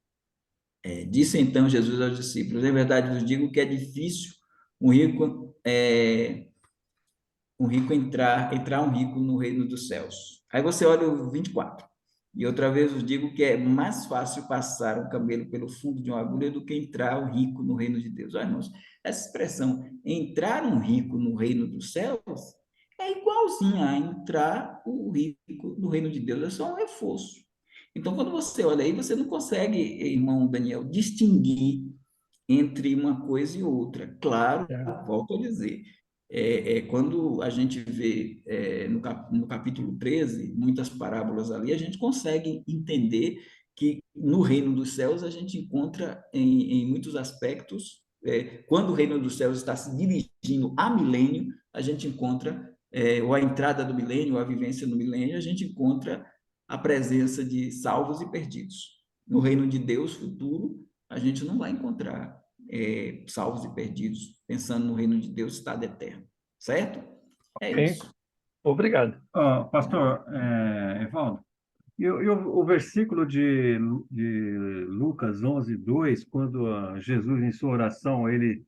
Disse então Jesus aos discípulos: em verdade vos digo que é difícil um rico, entrar um rico no reino dos céus. Aí você olha o 24. E outra vez vos digo que é mais fácil passar um camelo pelo fundo de uma agulha do que entrar um rico no reino de Deus. Olha, irmãos, essa expressão, entrar um rico no reino dos céus, é igualzinha a entrar o rico no reino de Deus, é só um reforço. Então, quando você olha aí, você não consegue, irmão Daniel, distinguir entre uma coisa e outra. Claro, É. volto a dizer, quando a gente vê no capítulo 13 muitas parábolas ali, a gente consegue entender que no reino dos céus a gente encontra em muitos aspectos, quando o reino dos céus está se dirigindo a milênio, a gente encontra, ou a entrada do milênio, ou a vivência no milênio, a gente encontra a presença de salvos e perdidos. No reino de Deus futuro, a gente não vai encontrar salvos e perdidos, pensando no reino de Deus, estado eterno. Certo? É Ok. isso. Obrigado. pastor Evaldo, e o versículo de Lucas 11:2, quando Jesus, em sua oração, ele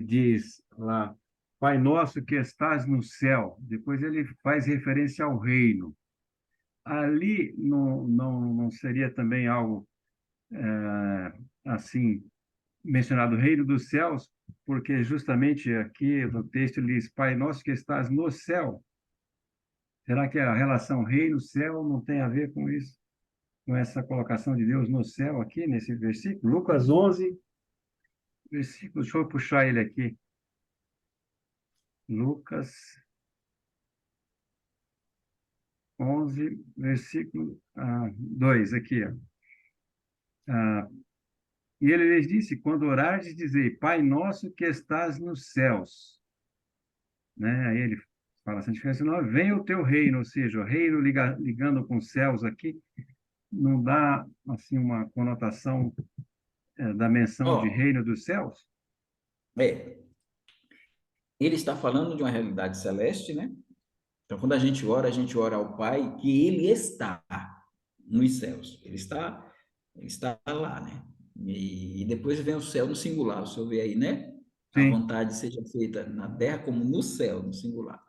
diz lá, Pai nosso que estás no céu, depois ele faz referência ao reino. Ali não seria também algo assim, mencionado reino dos céus, porque justamente aqui no texto ele diz, Pai nosso que estás no céu. Será que a relação reino-céu não tem a ver com isso? Com essa colocação de Deus no céu aqui, nesse versículo? Lucas 11, versículo, deixa eu puxar ele aqui. Lucas 11, versículo 2, aqui. Ó. Ah, e ele lhes disse, quando orardes, dizei, Pai nosso que estás nos céus. Né? Aí ele fala, santificado não, venha o teu reino, ou seja, o reino ligando com os céus aqui, não dá assim uma conotação da menção de Ó, reino dos céus? é, ele está falando de uma realidade celeste, né? Então, quando a gente ora ao Pai que Ele está nos céus. Ele está lá, né? E depois vem o céu no singular. O senhor vê aí, né? A Sim, vontade seja feita na terra como no céu, no singular.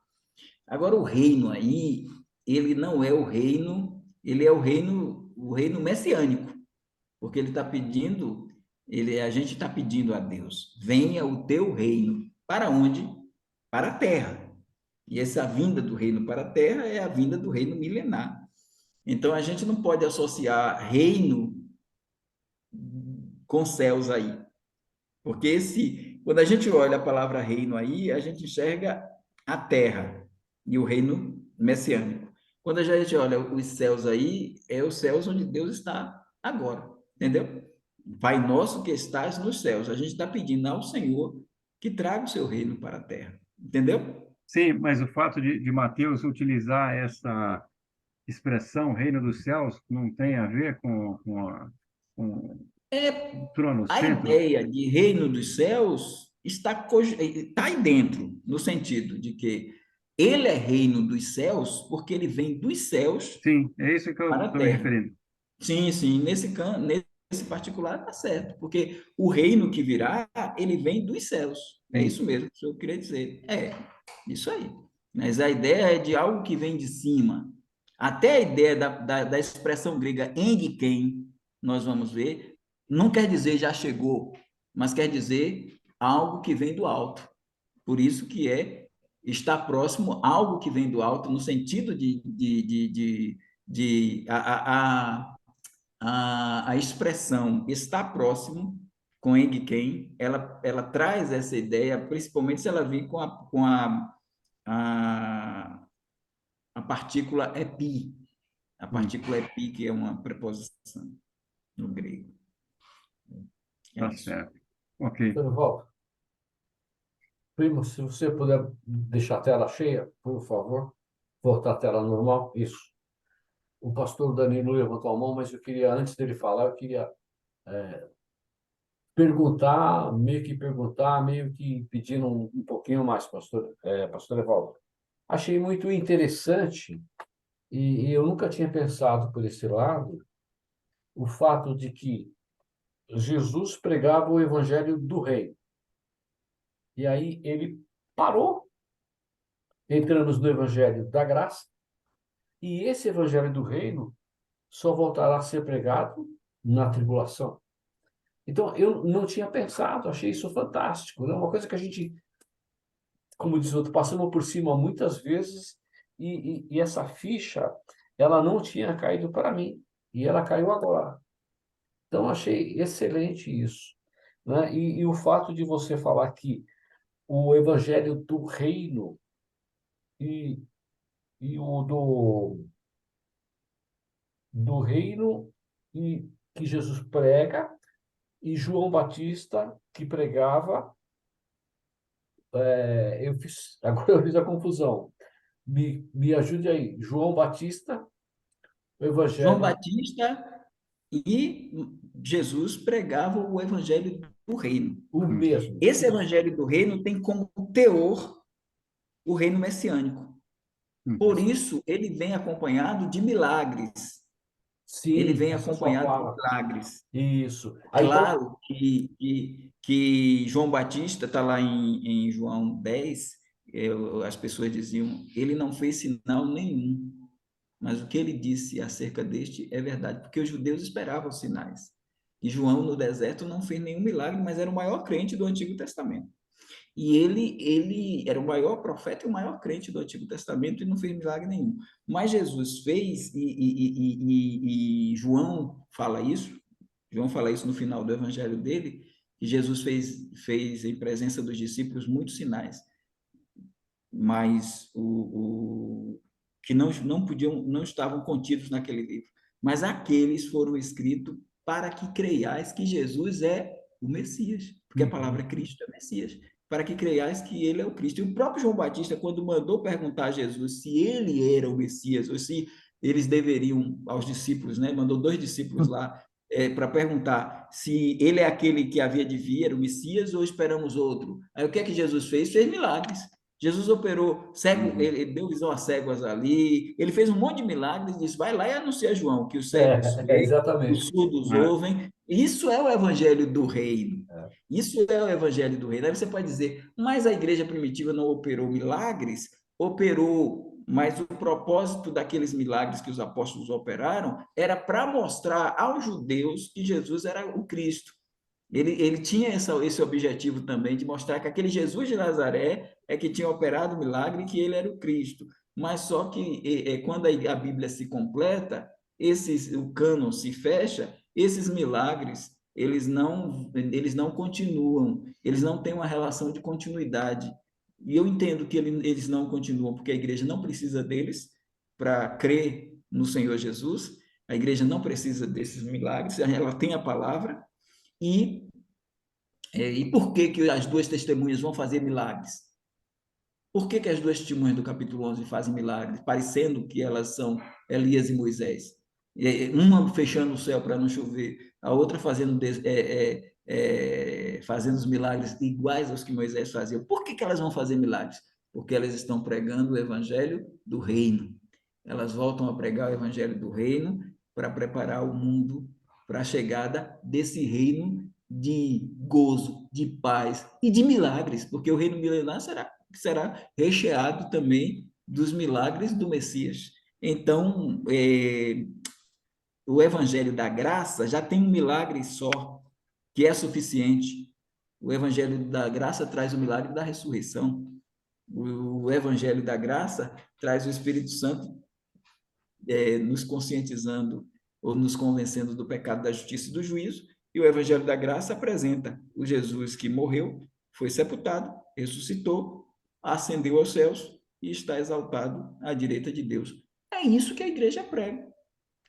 Agora, o reino aí, ele não é o reino, ele é o reino messiânico, porque ele está pedindo, a gente está pedindo a Deus, venha o teu reino. Para onde? Para a terra. E essa vinda do reino para a terra é a vinda do reino milenar. Então a gente não pode associar reino com céus aí, porque quando a gente olha a palavra reino aí, a gente enxerga a terra e o reino messiânico. Quando a gente olha os céus aí, é os céus onde Deus está agora, entendeu? Pai nosso que estás nos céus, a gente está pedindo ao Senhor que traga o seu reino para a terra, entendeu? sim, mas o fato de Mateus utilizar essa expressão reino dos céus não tem a ver com o trono no A centro? ideia de reino dos céus está aí dentro, no sentido de que ele é reino dos céus porque ele vem dos céus Sim, é isso que eu para a estou me terra. referindo. Sim, sim, nesse particular está certo, porque o reino que virá, ele vem dos céus. É Sim, isso mesmo que eu queria dizer. Isso aí. Mas a ideia é de algo que vem de cima. Até a ideia da expressão grega endiken, nós vamos ver, não quer dizer já chegou, mas quer dizer algo que vem do alto. Por isso que está próximo algo que vem do alto, no sentido de a expressão está próximo com Eng Ken, ela traz essa ideia, principalmente se ela vir a, a partícula epi, a sim, partícula epi, que é uma preposição no grego. É tá isso. certo. Ok. Dorival, primo, se você puder deixar a tela cheia, por favor, voltar à tela normal, isso. O pastor Danilo levantou a mão, mas eu queria, antes dele falar, eu queria perguntar, meio que pedindo um pouquinho mais, pastor Evaldo. Achei muito interessante, e eu nunca tinha pensado por esse lado, o fato de que Jesus pregava o evangelho do reino. E aí ele parou, entramos no evangelho da graça, e esse evangelho do reino só voltará a ser pregado na tribulação. Então, eu não tinha pensado, achei isso fantástico, né? Uma coisa que a gente, como diz o outro, passamos por cima muitas vezes, e essa ficha, ela não tinha caído para mim, e ela caiu agora. Então, achei excelente isso, né? E o fato de você falar que o evangelho do reino e, e o do reino e que Jesus prega, e João Batista que pregava, agora eu fiz a confusão. Me ajude aí. João Batista, o João evangelho, Batista e Jesus pregavam o evangelho do reino. o mesmo. Esse evangelho do reino tem como teor o reino messiânico. Por isso, ele vem acompanhado de milagres. Ele Sim, vem essa sua acompanhado de fala. milagres. Isso. Aí, então, Claro que João Batista está lá em João 10, as pessoas diziam, ele não fez sinal nenhum, mas o que ele disse acerca deste é verdade, porque os judeus esperavam os sinais. E João, no deserto, não fez nenhum milagre, mas era o maior crente do Antigo Testamento. E ele era o maior profeta e o maior crente do Antigo Testamento e não fez milagre nenhum. Mas Jesus fez, e João fala isso, João fala isso no final do evangelho dele, que Jesus fez em presença dos discípulos muitos sinais, mas que não podiam, não estavam contidos naquele livro. Mas aqueles foram escritos para que creiais que Jesus é o Messias, porque a palavra Cristo é Messias, para que creiais que ele é o Cristo. E o próprio João Batista, quando mandou perguntar a Jesus se ele era o Messias, ou se eles deveriam, aos discípulos, né? Mandou 2 discípulos lá para perguntar se ele é aquele que havia de vir, era o Messias, ou esperamos outro. Aí o que é que Jesus fez? Fez milagres. Jesus operou cego, ele deu visão a cegos ali, ele fez um monte de milagres, disse, vai lá e anuncia a João, que os cegos veem, os exatamente. surdos ouvem. Isso é o evangelho do reino. É. Isso é o evangelho do reino. Aí você pode dizer, mas a igreja primitiva não operou milagres? Operou, mas o propósito daqueles milagres que os apóstolos operaram era para mostrar aos judeus que Jesus era o Cristo. Ele tinha esse objetivo também de mostrar que aquele Jesus de Nazaré é que tinha operado o milagre e que ele era o Cristo. Mas só que quando a Bíblia se completa, o cânon se fecha, esses milagres eles não continuam, eles não têm uma relação de continuidade. E eu entendo que eles não continuam porque a igreja não precisa deles para crer no Senhor Jesus. A igreja não precisa desses milagres, ela tem a palavra. E por que que as 2 testemunhas vão fazer milagres? Por que que as 2 testemunhas do capítulo 11 fazem milagres, parecendo que elas são Elias e Moisés? Uma fechando o céu para não chover, a outra fazendo os milagres iguais aos que Moisés fazia. Por que que elas vão fazer milagres? Porque elas estão pregando o evangelho do reino. Elas voltam a pregar o evangelho do reino para preparar o mundo para a chegada desse reino de gozo, de paz e de milagres, porque o reino milenar será recheado também dos milagres do Messias. Então, o evangelho da graça já tem um milagre só, que é suficiente. O evangelho da graça traz o milagre da ressurreição. O evangelho da graça traz o Espírito Santo nos conscientizando ou nos convencendo do pecado, da justiça e do juízo, e o Evangelho da Graça apresenta o Jesus que morreu, foi sepultado, ressuscitou, ascendeu aos céus e está exaltado à direita de Deus. É isso que a igreja prega.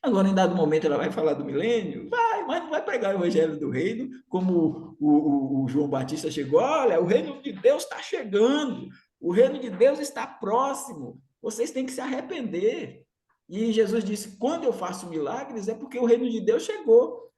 Agora, em dado momento, ela vai falar do milênio? Vai, mas não vai pregar o Evangelho do Reino, como o João Batista chegou. Olha, o reino de Deus está chegando, o reino de Deus está próximo, vocês têm que se arrepender. E Jesus disse: quando eu faço milagres, é porque o reino de Deus chegou,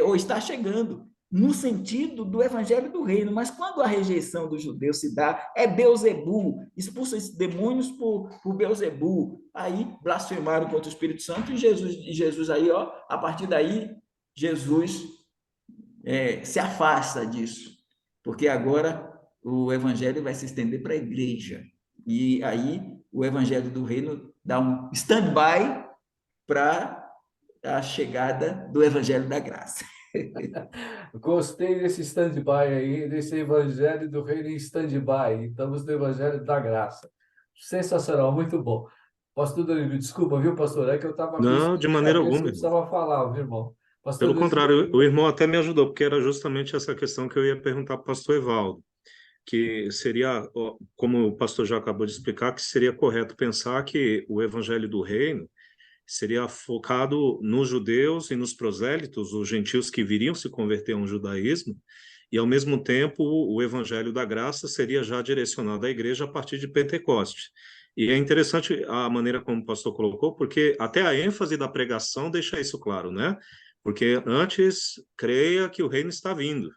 ou está chegando. no sentido do evangelho do reino, mas quando a rejeição dos judeus se dá, é Beuzebu, expulsa esses demônios por Beuzebu, aí blasfemaram contra o Espírito Santo, e Jesus aí, ó, a partir daí, Jesus se afasta disso, porque agora o evangelho vai se estender para a igreja, e aí o evangelho do reino dá um stand-by para a chegada do evangelho da graça. Gostei desse stand-by aí, desse Evangelho do Reino em stand-by. Estamos no Evangelho da Graça. Sensacional, muito bom. Pastor Danilo, desculpa, viu, pastor? É que eu estava com isso Não, de na maneira cabeça que alguma, eu irmão. precisava falar, viu, irmão? Pastor Pelo Danilo, contrário, o irmão até me ajudou, porque era justamente essa questão que eu ia perguntar para o pastor Evaldo, que seria, ó, como o pastor já acabou de explicar, que seria correto pensar que o evangelho do reino seria focado nos judeus e nos prosélitos, os gentios que viriam se converter ao judaísmo, e ao mesmo tempo o evangelho da graça seria já direcionado à igreja a partir de Pentecostes. E é interessante a maneira como o pastor colocou, porque até a ênfase da pregação deixa isso claro, né? Porque antes creia que o reino está vindo.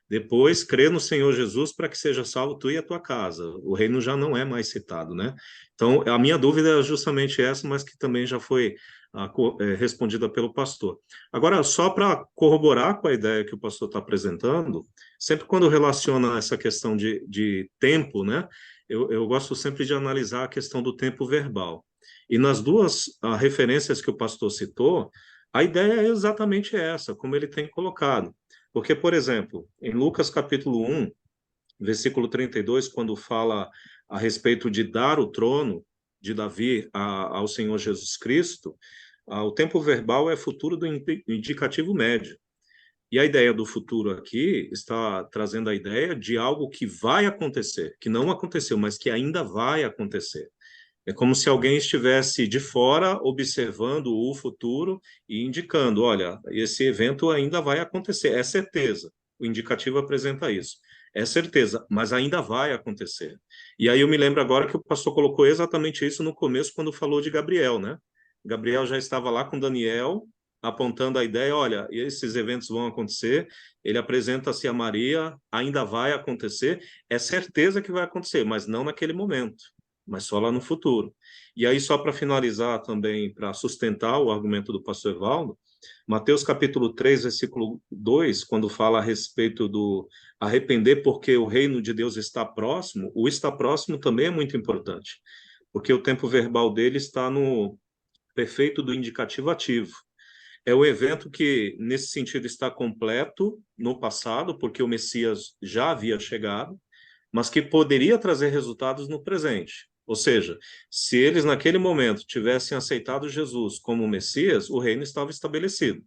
Depois, crê no Senhor Jesus para que seja salvo tu e a tua casa. O reino já não é mais citado, né? Então, a minha dúvida é justamente essa, mas que também já foi respondida pelo pastor. Agora, só para corroborar com a ideia que o pastor está apresentando, sempre quando relaciona essa questão de tempo, né? Eu gosto sempre de analisar a questão do tempo verbal. E nas duas referências que o pastor citou, a ideia é exatamente essa, como ele tem colocado. Porque, por exemplo, em Lucas capítulo 1, versículo 32, quando fala a respeito de dar o trono de Davi ao Senhor Jesus Cristo, o tempo verbal é futuro do indicativo médio. E a ideia do futuro aqui está trazendo a ideia de algo que vai acontecer, que não aconteceu, mas que ainda vai acontecer. É como se alguém estivesse de fora observando o futuro e indicando, olha, esse evento ainda vai acontecer, é certeza. O indicativo apresenta isso. É certeza, mas ainda vai acontecer. E aí eu me lembro agora que o pastor colocou exatamente isso no começo, quando falou de Gabriel, né? Gabriel já estava lá com Daniel, apontando a ideia, olha, esses eventos vão acontecer, ele apresenta-se a Maria, ainda vai acontecer, é certeza que vai acontecer, mas não naquele momento, mas só lá no futuro. E aí, só para finalizar também, para sustentar o argumento do pastor Evaldo, Mateus capítulo 3, versículo 2, quando fala a respeito do arrepender porque o reino de Deus está próximo, o está próximo também é muito importante, porque o tempo verbal dele está no prefeito do indicativo ativo. É o evento que, nesse sentido, está completo no passado, porque o Messias já havia chegado, mas que poderia trazer resultados no presente. Ou seja, se eles naquele momento tivessem aceitado Jesus como Messias, o reino estava estabelecido.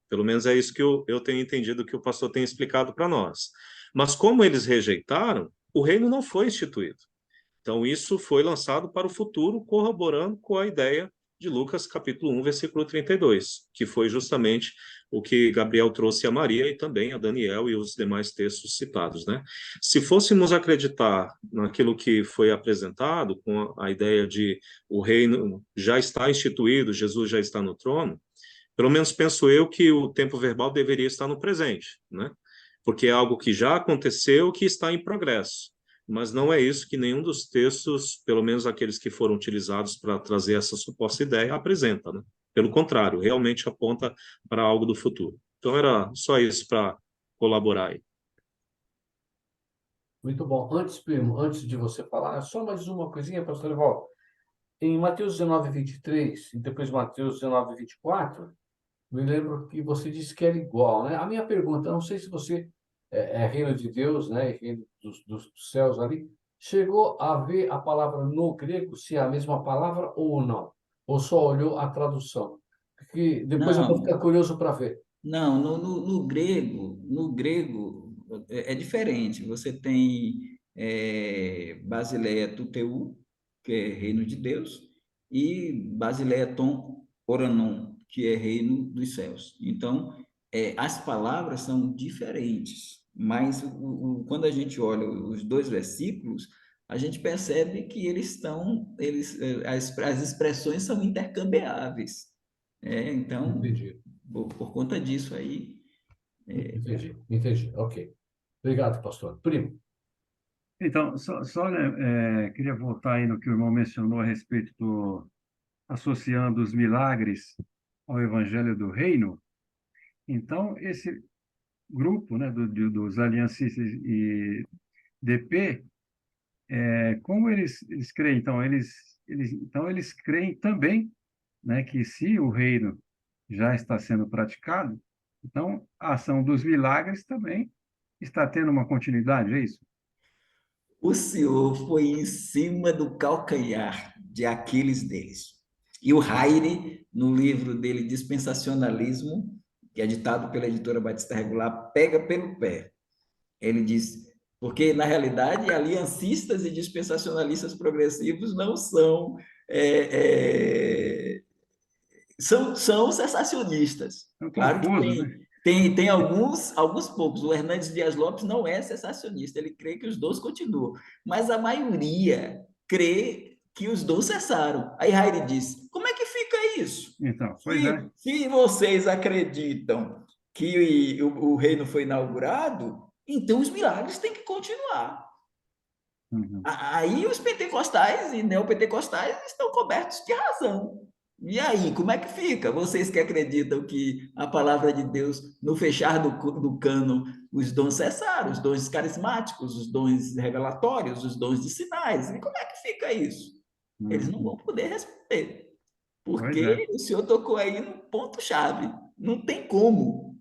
Pelo menos é isso que eu tenho entendido que o pastor tem explicado para nós. Mas como eles rejeitaram, o reino não foi instituído. Então, isso foi lançado para o futuro, corroborando com a ideia de Lucas, capítulo 1, versículo 32, que foi justamente o que Gabriel trouxe a Maria e também a Daniel e os demais textos citados, né? Se fôssemos acreditar naquilo que foi apresentado, com a ideia de o reino já está instituído, Jesus já está no trono, pelo menos penso eu que o tempo verbal deveria estar no presente, né? Porque é algo que já aconteceu, que está em progresso. Mas não é isso que nenhum dos textos, pelo menos aqueles que foram utilizados para trazer essa suposta ideia, apresenta, né? Pelo contrário, realmente aponta para algo do futuro. Então era só isso para colaborar aí. muito bom. Antes, primo, antes de você falar, só mais uma coisinha, pastor Evaldo. Em Mateus 19, 23, e depois Mateus 19, 24, me lembro que você disse que era igual, né? A minha pergunta, não sei se você é reino de Deus, né? Reino dos céus ali, chegou a ver a palavra no grego, se é a mesma palavra ou não? Ou só olhou a tradução? Porque depois eu vou Não, ficar curioso para ver. não, no grego é diferente. Você tem Basileia Tuteu, que é reino de Deus, e Basileia Tom Oranon, que é reino dos céus. Então, as palavras são diferentes, mas quando a gente olha os dois versículos, a gente percebe que as expressões são intercambiáveis. Então, Entendi. por conta disso aí, Entendi. Ok. Obrigado, pastor. Primo. Então, né, queria voltar aí no que o irmão mencionou a respeito associando os milagres ao Evangelho do Reino. Então, esse grupo, né, dos aliancistas e DP, como eles creem? Então, eles creem também, né, que se o reino já está sendo praticado, então a ação dos milagres também está tendo uma continuidade, é isso? O senhor foi em cima do calcanhar de Aquiles deles. E o Hayre, no livro dele Dispensacionalismo, que é ditado pela editora Batista Regular, pega pelo pé. Ele diz, porque na realidade aliancistas e dispensacionalistas progressivos não são são cessacionistas. São Claro que confusos, né? tem alguns poucos. O Hernandes Dias Lopes não é cessacionista, ele crê que os dons continuam, mas a maioria crê que os dons cessaram. Aí Hayre diz: como é que fica isso? Então, pois é. Se vocês acreditam que o reino foi inaugurado, então os milagres têm que continuar. Uhum. Aí os pentecostais e neopentecostais estão cobertos de razão. E aí, como é que fica? Vocês que acreditam que a palavra de Deus, no fechar do cânon, os dons cessaram, os dons carismáticos, os dons revelatórios, os dons de sinais. E como é que fica isso? Eles não Uhum. vão poder responder, Pois é. porque o senhor tocou aí no ponto-chave. Não tem como.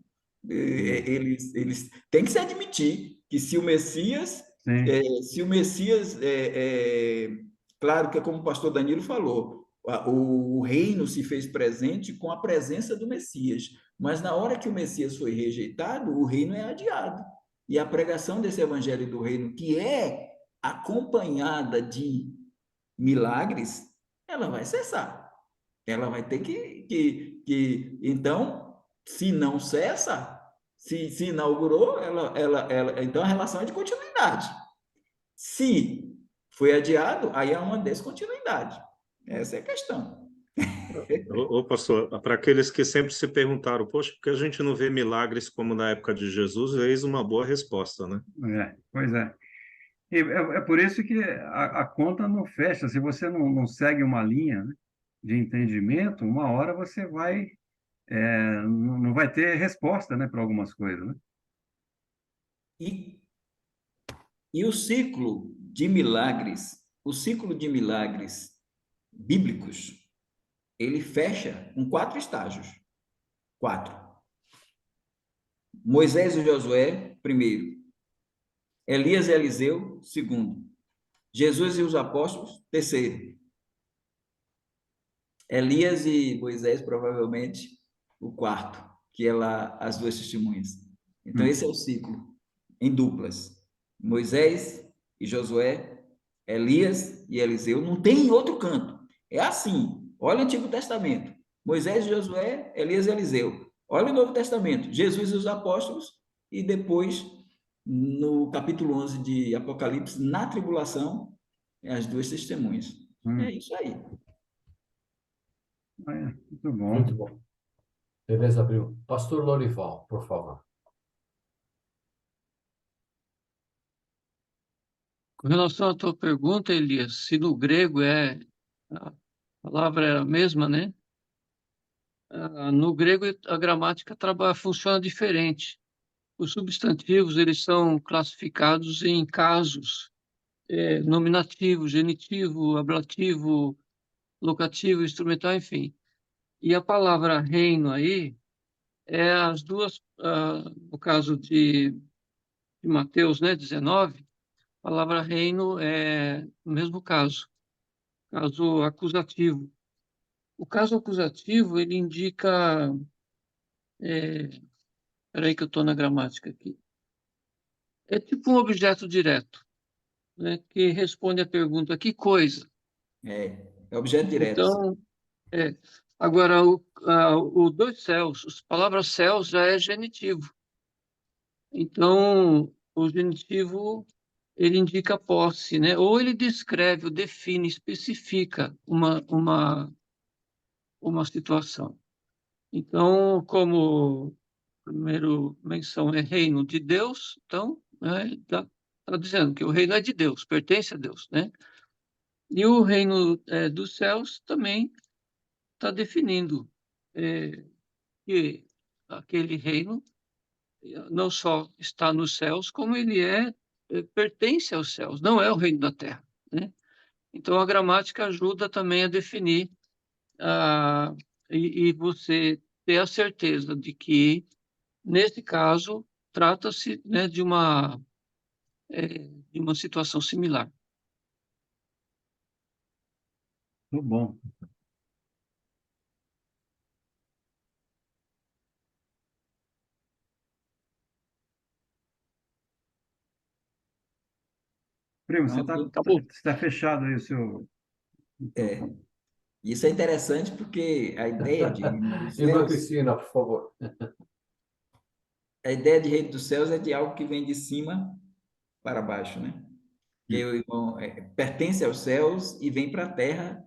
Eles têm que se admitir que se o Messias Sim. claro que é como o pastor Danilo falou, o reino se fez presente com a presença do Messias, mas na hora que o Messias foi rejeitado, o reino é adiado. E a pregação desse evangelho do reino, que é acompanhada de milagres, ela vai cessar. Ela vai ter então, se não cessa, se inaugurou, então a relação é de continuidade. Se foi adiado, aí há uma descontinuidade. Essa é a questão. Pastor, para aqueles que sempre se perguntaram, poxa, por que a gente não vê milagres como na época de Jesus? Eis uma boa resposta, né? Pois é. E é por isso que a conta não fecha. Se você não segue uma linha, né, de entendimento, uma hora você não vai ter resposta, né, para algumas coisas, né? E, e o ciclo de milagres bíblicos, ele fecha com 4 estágios. 4. Moisés e Josué, primeiro. Elias e Eliseu, segundo. Jesus e os apóstolos, terceiro. Elias e Moisés, provavelmente, o quarto, que é lá as 2 testemunhas. Então, esse é o ciclo, em duplas. Moisés e Josué, Elias e Eliseu, não tem em outro canto. É assim, olha o Antigo Testamento. Moisés e Josué, Elias e Eliseu. Olha o Novo Testamento, Jesus e os apóstolos, e depois, no capítulo 11 de Apocalipse, na tribulação, as 2 testemunhas. É isso aí. Muito bom. Muito bom. Beleza, Abril. Pastor Lorival, por favor. Com relação à tua pergunta, Elias, se no grego a palavra é a mesma, né? No grego a gramática funciona diferente. Os substantivos eles são classificados em casos, nominativo, genitivo, ablativo, locativo, instrumental, enfim. E a palavra reino aí é as duas, no caso de Mateus, né, 19, a palavra reino é o mesmo caso acusativo. O caso acusativo, ele indica... Espera aí que eu estou na gramática aqui. É tipo um objeto direto, né, que responde à pergunta, que coisa? É objeto direto. Então, agora, o dois céus, as palavras céus já é genitivo. Então, o genitivo, ele indica posse, né? Ou ele descreve, ou define, especifica uma situação. Então, como primeira menção é reino de Deus, então, né, está dizendo que o reino é de Deus, pertence a Deus, né? E o reino dos céus também está definindo que aquele reino não só está nos céus, como ele pertence aos céus, não é o reino da terra, né? Então, a gramática ajuda também a definir, ah, e você ter a certeza de que, nesse caso, trata-se, né, de uma situação similar. Muito bom. Primo, você Pronto. Acabou. tá fechado aí o seu... É, isso é interessante porque a ideia de reino dos Irmã céus, Cristina, por favor. a ideia de reino dos céus é de algo que vem de cima para baixo, né? Que o irmão pertence aos céus e vem para a terra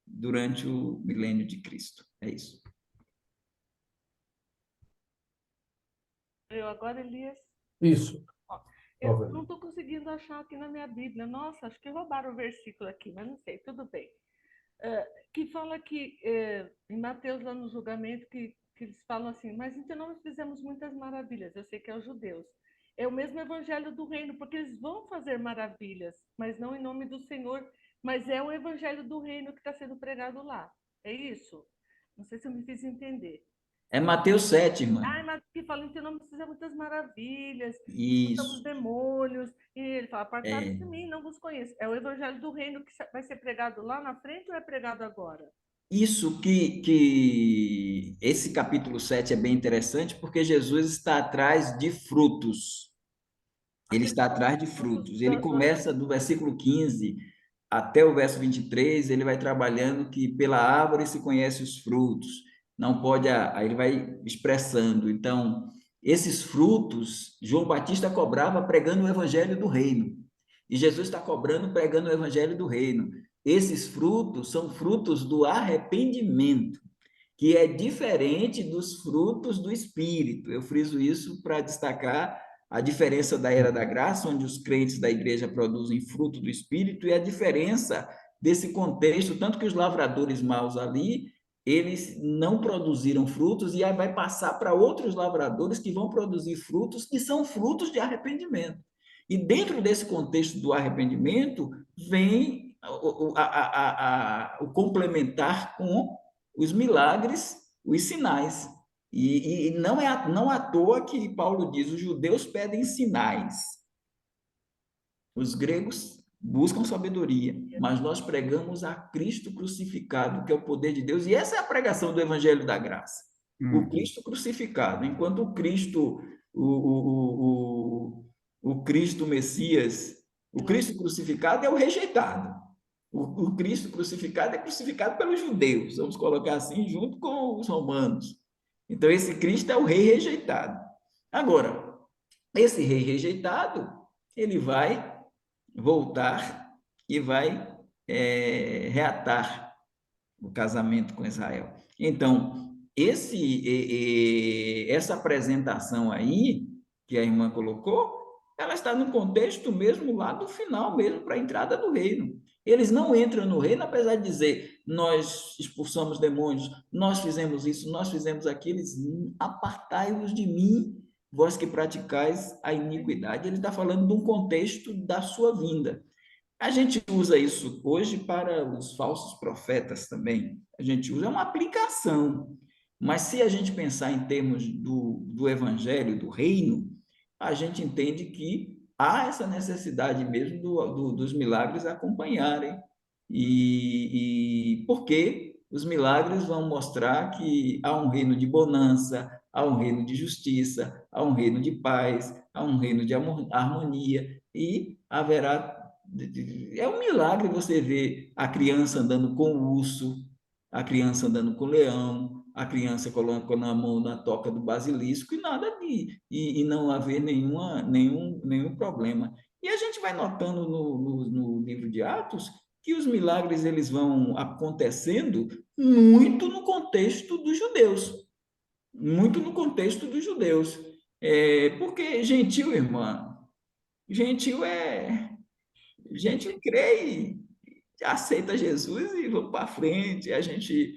durante o milênio de Cristo. É isso. Eu agora, Elias. Isso. Ó, Por eu favor. não estou conseguindo achar aqui na minha Bíblia. Nossa, acho que roubaram o versículo aqui, mas não sei, tudo bem. Que fala que, em Mateus, lá no julgamento, que eles falam assim, mas então nós fizemos muitas maravilhas. Eu sei que é os judeus. É o mesmo evangelho do reino, porque eles vão fazer maravilhas, mas não em nome do Senhor, mas é o evangelho do reino que está sendo pregado lá. É isso? Não sei se eu me fiz entender. É Mateus 7, irmã. Mas que fala, então não precisa muitas maravilhas, expulsamos Isso. demônios, e ele fala, apartados É. de mim, não vos conheço. É o evangelho do reino que vai ser pregado lá na frente ou é pregado agora? Isso que esse capítulo 7 é bem interessante, porque Jesus está atrás de frutos. Ele Aqueles está atrás de frutos frutos. Ele começa do versículo 15 até o verso 23, ele vai trabalhando que pela árvore se conhece os frutos. Não pode, aí ele vai expressando. Então, esses frutos, João Batista cobrava pregando o evangelho do reino. E Jesus está cobrando pregando o evangelho do reino. Esses frutos são frutos do arrependimento, que é diferente dos frutos do Espírito. Eu friso isso para destacar a diferença da era da graça, onde os crentes da igreja produzem fruto do Espírito, e a diferença desse contexto, tanto que os lavradores maus ali, eles não produziram frutos, e aí vai passar para outros lavradores que vão produzir frutos, que são frutos de arrependimento. E dentro desse contexto do arrependimento, vem o complementar com os milagres, os sinais. E não à toa que Paulo diz: os judeus pedem sinais, os gregos buscam sabedoria, mas nós pregamos a Cristo crucificado, que é o poder de Deus, e essa é a pregação do Evangelho da Graça. O Cristo crucificado, enquanto o Cristo, o Cristo Messias, o Cristo crucificado é o rejeitado. O Cristo crucificado é crucificado pelos judeus, vamos colocar assim, junto com os romanos. Então, esse Cristo é o rei rejeitado. Agora, esse rei rejeitado, ele vai voltar e vai reatar o casamento com Israel. Então, essa apresentação aí, que a irmã colocou, ela está no contexto mesmo lá do final mesmo, para a entrada do reino. Eles não entram no reino, apesar de dizer, nós expulsamos demônios, nós fizemos isso, nós fizemos aquilo, apartai-vos de mim, vós que praticais a iniquidade. Ele está falando de um contexto da sua vinda. A gente usa isso hoje para os falsos profetas também. A gente usa uma aplicação. Mas se a gente pensar em termos do evangelho, do reino, a gente entende que há essa necessidade mesmo dos milagres acompanharem. E porque os milagres vão mostrar que há um reino de bonança, há um reino de justiça, há um reino de paz, há um reino de harmonia, e haverá. É um milagre você ver a criança andando com o urso, a criança andando com o leão, a criança colocando a mão na toca do basilisco e nada e não haver nenhum problema. E a gente vai notando no livro de Atos que os milagres eles vão acontecendo muito no contexto dos judeus. muito no contexto dos judeus. Porque gentil, irmã, gentil gentil crê e aceita Jesus e vamos para frente. A gente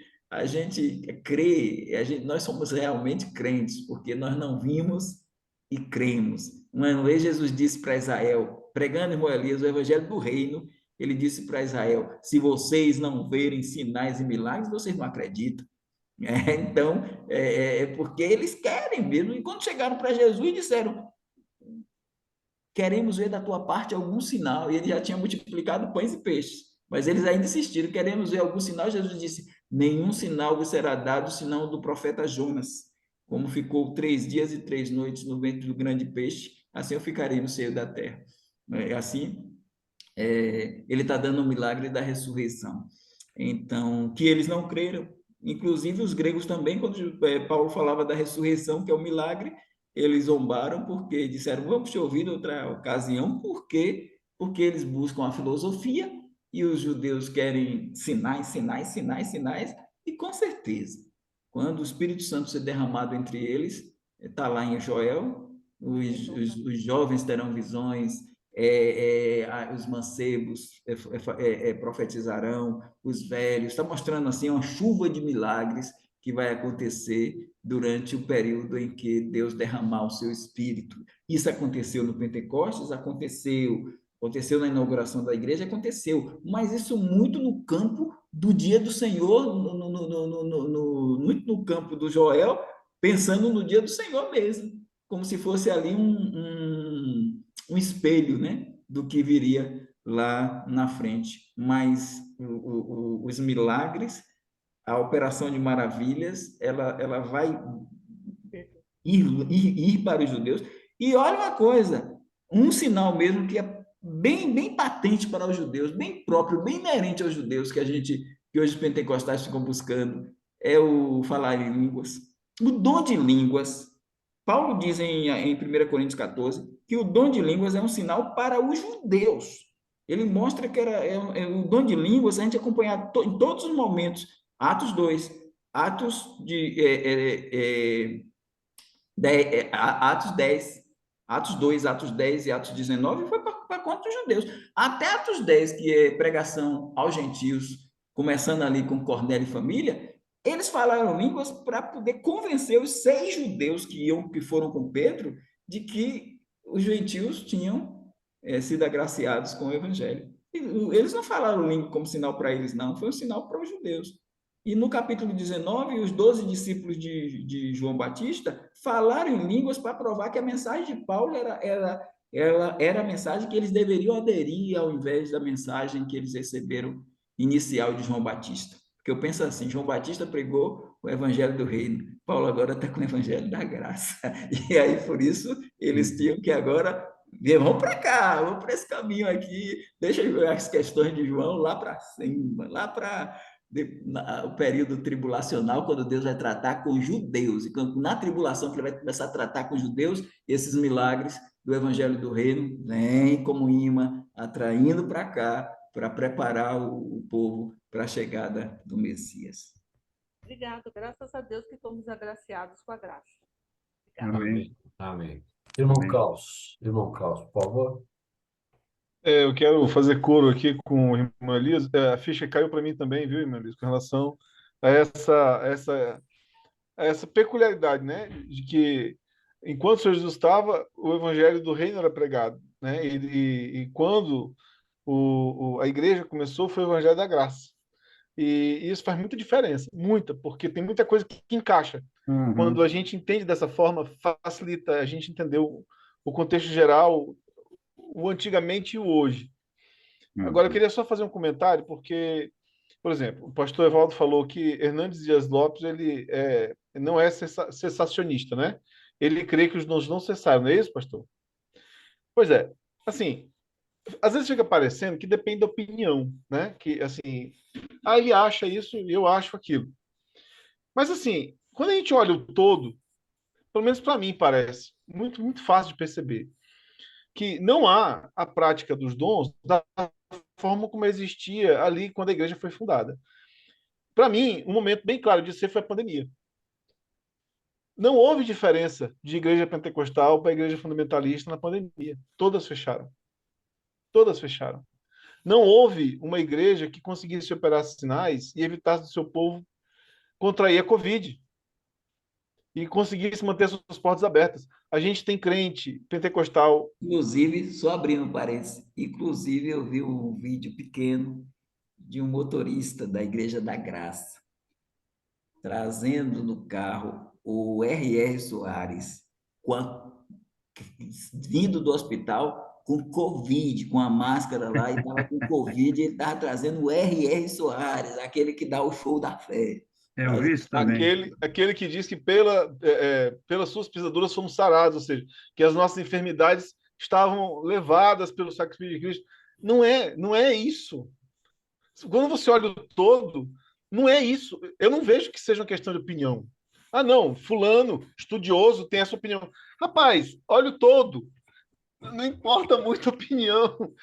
crê, nós somos realmente crentes, porque nós não vimos e cremos. Uma vez Jesus disse para Israel, pregando, irmão Elias, o evangelho do reino, ele disse para Israel: se vocês não verem sinais e milagres, vocês não acreditam. Então, porque eles querem mesmo. E quando chegaram para Jesus, disseram: queremos ver da tua parte algum sinal. E ele já tinha multiplicado pães e peixes. Mas eles ainda insistiram: queremos ver algum sinal. Jesus disse: nenhum sinal vos será dado, senão o do profeta Jonas. Como ficou 3 dias e 3 noites no ventre do grande peixe, assim eu ficarei no seio da terra. Assim, ele está dando o milagre da ressurreição. Então, que eles não creram. Inclusive, os gregos também, quando Paulo falava da ressurreição, que é o milagre, eles zombaram porque disseram: vamos te ouvir em outra ocasião, porque eles buscam a filosofia e os judeus querem sinais, sinais, sinais, sinais, e com certeza, quando o Espírito Santo ser derramado entre eles, está lá em Joel, os jovens terão visões, os mancebos profetizarão, os velhos, está mostrando assim uma chuva de milagres que vai acontecer durante o período em que Deus derramar o seu Espírito. Isso aconteceu no Pentecostes, aconteceu na inauguração da igreja, aconteceu, mas isso muito no campo do dia do Senhor, muito no campo do Joel, pensando no dia do Senhor mesmo, como se fosse ali um espelho, né, do que viria lá na frente. Mas os milagres, a operação de maravilhas, ela vai ir para os judeus. E olha uma coisa, um sinal mesmo que é bem, bem patente para os judeus, bem próprio, bem inerente aos judeus, que hoje os pentecostais ficam buscando, é o falar em línguas. O dom de línguas, Paulo diz em 1 Coríntios 14 que o dom de línguas é um sinal para os judeus. Ele mostra que o dom de línguas, a gente acompanha em todos os momentos. Atos 2, Atos de Atos 10, Atos 2, Atos 10 e Atos 19 foi para contra os judeus. Até Atos 10, que é pregação aos gentios, começando ali com Cornélio e família, eles falaram línguas para poder convencer os 6 judeus que foram com Pedro de que os gentios tinham sido agraciados com o evangelho. Eles não falaram língua como sinal para eles, não, foi um sinal para os judeus. E no capítulo 19, os 12 discípulos de João Batista falaram em línguas para provar que a mensagem de Paulo era a mensagem que eles deveriam aderir ao invés da mensagem que eles receberam inicial de João Batista. Porque eu penso assim, João Batista pregou o evangelho do reino, Paulo agora está com o evangelho da graça. E aí, por isso, eles tinham que agora vamos para cá, vamos para esse caminho aqui, deixa as questões de João lá para cima, lá para o período tribulacional, quando Deus vai tratar com judeus, e na tribulação que ele vai começar a tratar com judeus, esses milagres do Evangelho do Reino vêm como imã, atraindo para cá, para preparar o povo para a chegada do Messias. Obrigado, graças a Deus que fomos agraciados com a graça. Obrigada. Amém. Amém. Irmão Amém. Carlos, por favor. Eu quero fazer coro aqui com o irmão Elias. A ficha caiu para mim também, viu, irmão Elias, com relação a essa peculiaridade, né, de que enquanto o Senhor Jesus estava, o evangelho do reino era pregado, né, e quando a igreja começou, foi o evangelho da graça. E isso faz muita diferença, muita, porque tem muita coisa que encaixa. Uhum. Quando a gente entende dessa forma, facilita a gente entender o contexto geral, o antigamente e o hoje. Agora, eu queria só fazer um comentário, porque, por exemplo, o pastor Evaldo falou que Hernandes Dias Lopes ele não é cessacionista, né? Ele crê que os dons não cessaram, não é isso, pastor? Pois é. Assim, às vezes fica parecendo que depende da opinião, né? Que, assim, ele acha isso e eu acho aquilo. Mas, assim, quando a gente olha o todo, pelo menos para mim parece, muito, muito fácil de perceber, que não há a prática dos dons da forma como existia ali quando a igreja foi fundada. Para mim, um momento bem claro disso foi a pandemia. Não houve diferença de igreja pentecostal para igreja fundamentalista na pandemia. Todas fecharam. Todas fecharam. Não houve uma igreja que conseguisse operar sinais e evitasse do seu povo contrair a Covid e conseguisse manter suas portas abertas. A gente tem crente pentecostal. Inclusive, só abrindo parênteses, inclusive eu vi um vídeo pequeno de um motorista da Igreja da Graça, trazendo no carro o R.R. Soares, vindo do hospital com Covid, com a máscara lá, e estava com Covid, e ele estava trazendo o R.R. Soares, aquele que dá o show da fé. Eu vi isso também. Aquele que diz que pelas suas pisaduras fomos sarados, ou seja, que as nossas enfermidades estavam levadas pelo sacrifício de Cristo. Não é isso. Quando você olha o todo, não é isso. Eu não vejo que seja uma questão de opinião. Ah, não, fulano, estudioso, tem essa opinião. Rapaz, olha o todo. Não importa muito a opinião.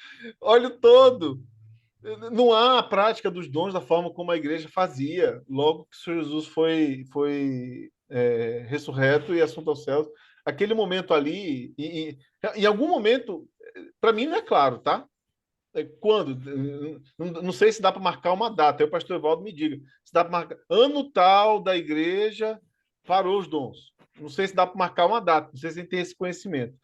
Olha o todo. Não há a prática dos dons da forma como a igreja fazia logo que o Senhor Jesus foi ressurreto e assunto aos céus. Aquele momento ali, em algum momento, para mim não é claro, tá? Quando? Não sei se dá para marcar uma data. Aí o pastor Evaldo me diga. Se dá para marcar. Ano tal da igreja parou os dons. Não sei se dá para marcar uma data. Não sei se tem esse conhecimento.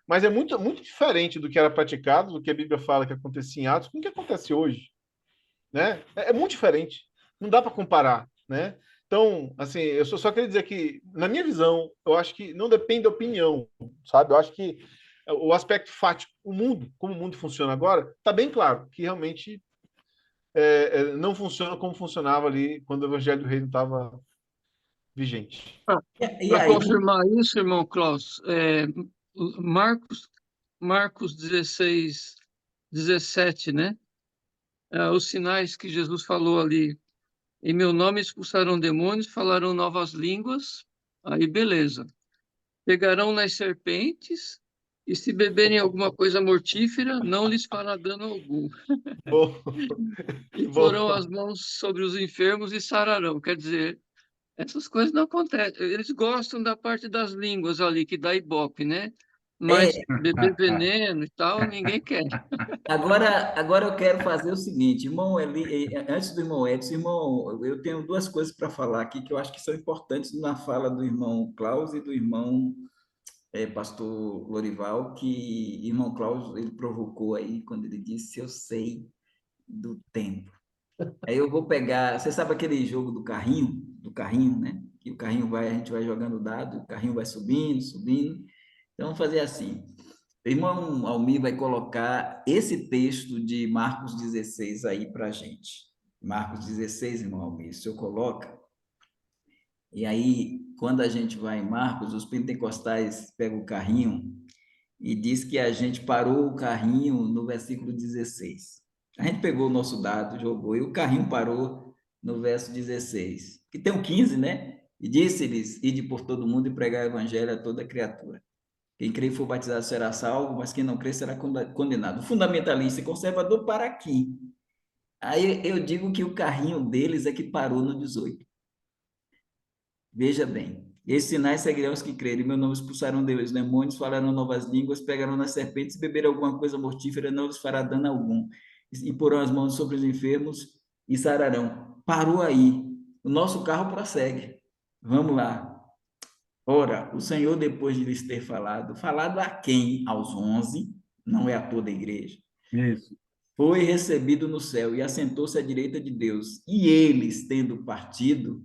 Mas é muito, muito diferente do que era praticado, do que a Bíblia fala que acontecia em Atos, com o que acontece hoje. Né? É muito diferente. Não dá para comparar. Né? Então, assim, eu só queria dizer que, na minha visão, eu acho que não depende da opinião, sabe? Eu acho que o aspecto fático, o mundo, como o mundo funciona agora, está bem claro que realmente não funciona como funcionava ali quando o Evangelho do Reino estava vigente. E Para aí, confirmar isso, irmão Klaus, Marcos 16, 17, né? Os sinais que Jesus falou ali. Em meu nome expulsarão demônios, falarão novas línguas. Aí, beleza. Pegarão nas serpentes, e se beberem alguma coisa mortífera, não lhes fará dano algum. Bom, E bom. porão as mãos sobre os enfermos e sararão. Quer dizer, essas coisas não acontecem. Eles gostam da parte das línguas ali, que dá ibope, né? Mas beber veneno e tal, ninguém quer. agora eu quero fazer o seguinte, irmão antes do irmão Edson, irmão, eu tenho duas coisas para falar aqui que eu acho que são importantes na fala do irmão Klaus e do irmão pastor Lorival, que irmão Klaus, ele provocou aí quando ele disse, eu sei do tempo. Aí eu vou pegar, você sabe aquele jogo do carrinho, né? Que o carrinho vai, a gente vai jogando dado, o carrinho vai subindo, subindo. Então vamos fazer assim. O irmão Almir vai colocar esse texto de Marcos 16 aí para a gente. Marcos 16, irmão Almir, o senhor coloca. E aí, quando a gente vai em Marcos, os pentecostais pegam o carrinho e diz que a gente parou o carrinho no versículo 16. A gente pegou o nosso dado, jogou, e o carrinho parou no verso 16. Que tem o 15, né? E disse-lhes, ide por todo mundo e pregar o evangelho a toda criatura. Quem crê e for batizado será salvo, mas quem não crê será condenado. Fundamentalista e conservador para aqui. Aí eu digo que o carrinho deles é que parou no 18. Veja bem, esses sinais seguirão os que crerem. Meu nome expulsarão deles demônios, falarão novas línguas, pegarão nas serpentes, beberem alguma coisa mortífera, não lhes fará dano algum. E porão as mãos sobre os enfermos e sararão. Parou aí. O nosso carro prossegue. Vamos lá. Ora, o Senhor, depois de lhes ter falado a quem? Aos 11, não é a toda a igreja. Isso. Foi recebido no céu e assentou-se à direita de Deus. E eles, tendo partido,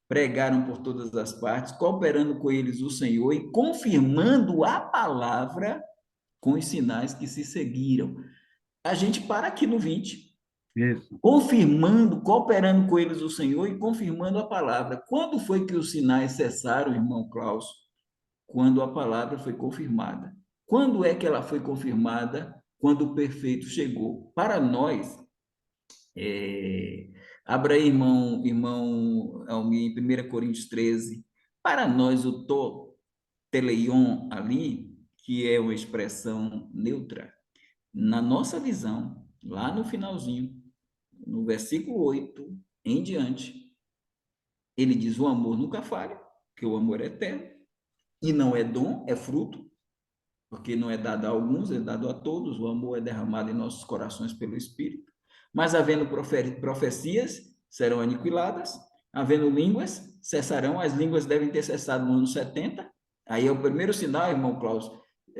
pregaram por todas as partes, cooperando com eles o Senhor e confirmando a palavra com os sinais que se seguiram. A gente para aqui no 20. Isso. Confirmando, cooperando com eles o Senhor e confirmando a palavra. Quando foi que os sinais cessaram, irmão Klaus? Quando a palavra foi confirmada. Quando é que ela foi confirmada? Quando o perfeito chegou. Para nós, abra aí, irmão Almir, em 1 Coríntios 13. Para nós, o teleion ali, que é uma expressão neutra, na nossa visão, lá no finalzinho, no versículo 8 em diante, ele diz: o amor nunca falha. porque o amor é eterno, e não é dom, é fruto, porque não é dado a alguns, é dado a todos, o amor é derramado em nossos corações pelo Espírito. Mas havendo profecias, serão aniquiladas, havendo línguas, cessarão, as línguas devem ter cessado no ano 70, aí é o primeiro sinal, irmão Klaus,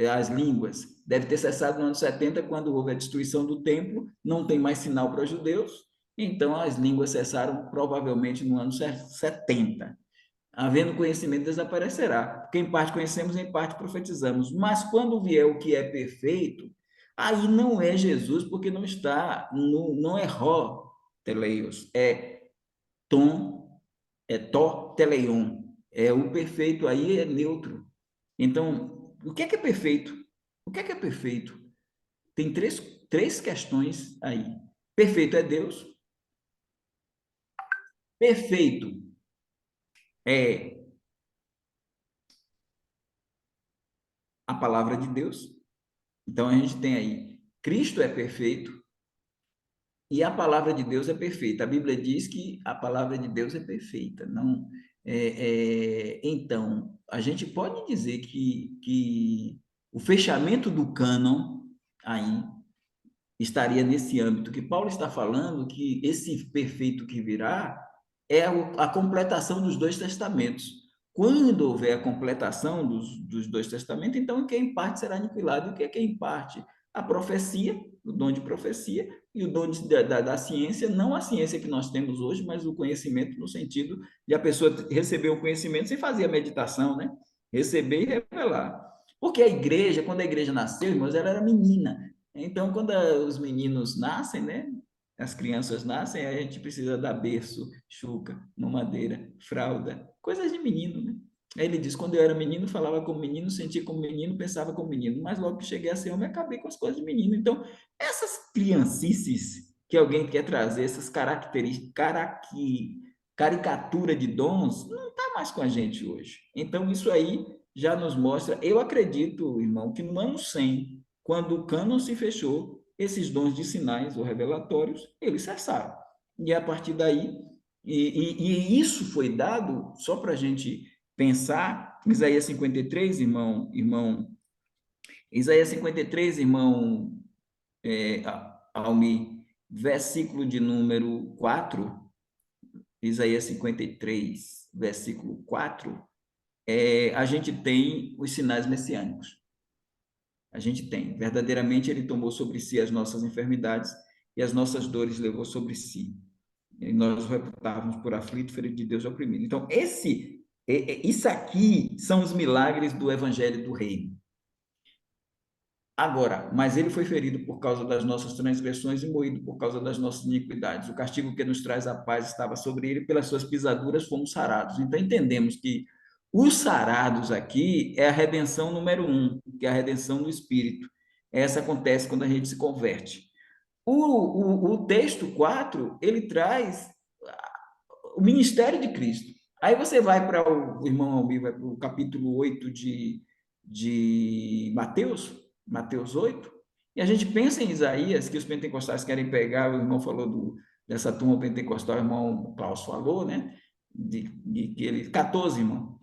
as línguas devem ter cessado no ano 70, quando houve a destruição do templo, não tem mais sinal para os judeus, então as línguas cessaram provavelmente no ano 70. Havendo conhecimento, desaparecerá. Porque em parte conhecemos, em parte profetizamos. Mas quando vier o que é perfeito, aí não é Jesus, porque não está, não é Ró teleios, é Tom, é Tó teleion. É o perfeito aí é neutro. Então, o que é perfeito? O que é perfeito? Tem três questões aí. Perfeito é Deus. Perfeito é a palavra de Deus. Então a gente tem aí, Cristo é perfeito e a palavra de Deus é perfeita. A Bíblia diz que a palavra de Deus é perfeita. Não, então, a gente pode dizer que o fechamento do cânon aí estaria nesse âmbito que Paulo está falando, que esse perfeito que virá é a completação dos dois testamentos. Quando houver a completação dos dois testamentos, então o que é em parte será aniquilado, e o que é em parte? A profecia, o dom de profecia, e o dom da ciência, não a ciência que nós temos hoje, mas o conhecimento no sentido de a pessoa receber o conhecimento sem fazer a meditação, né? Receber e revelar. Porque a igreja, quando a igreja nasceu, irmãos, ela era menina. Então, quando os meninos nascem, né? As crianças nascem, a gente precisa dar berço, chuca, mamadeira, fralda, coisas de menino, né? Aí ele diz, quando eu era menino, falava como menino, sentia como menino, pensava como menino, mas logo que cheguei a ser homem, acabei com as coisas de menino. Então, essas criancices que alguém quer trazer, essas características, caricatura de dons, não está mais com a gente hoje. Então, isso aí já nos mostra, eu acredito, irmão, que no ano 100, quando o cânon se fechou, esses dons de sinais ou revelatórios, eles cessaram. E a partir daí, e isso foi dado, só para a gente pensar, Isaías 53, Isaías 53, irmão Almi, versículo de número 4, Isaías 53, versículo 4, a gente tem os sinais messiânicos. A gente tem. Verdadeiramente, ele tomou sobre si as nossas enfermidades e as nossas dores levou sobre si. E nós o reputávamos por aflito, ferido de Deus, oprimido. Então, isso aqui são os milagres do evangelho do reino. Agora, mas ele foi ferido por causa das nossas transgressões e moído por causa das nossas iniquidades. O castigo que nos traz a paz estava sobre ele, pelas suas pisaduras fomos sarados. Então, entendemos que os sarados aqui é a redenção número 1, que é a redenção do Espírito. Essa acontece quando a gente se converte. O texto 4, ele traz o ministério de Cristo. Aí você vai para o irmão Almir, vai para o capítulo 8 de Mateus 8, e a gente pensa em Isaías, que os pentecostais querem pegar, o irmão falou dessa turma pentecostal, o irmão Klaus falou, né? De que ele, 14, irmão.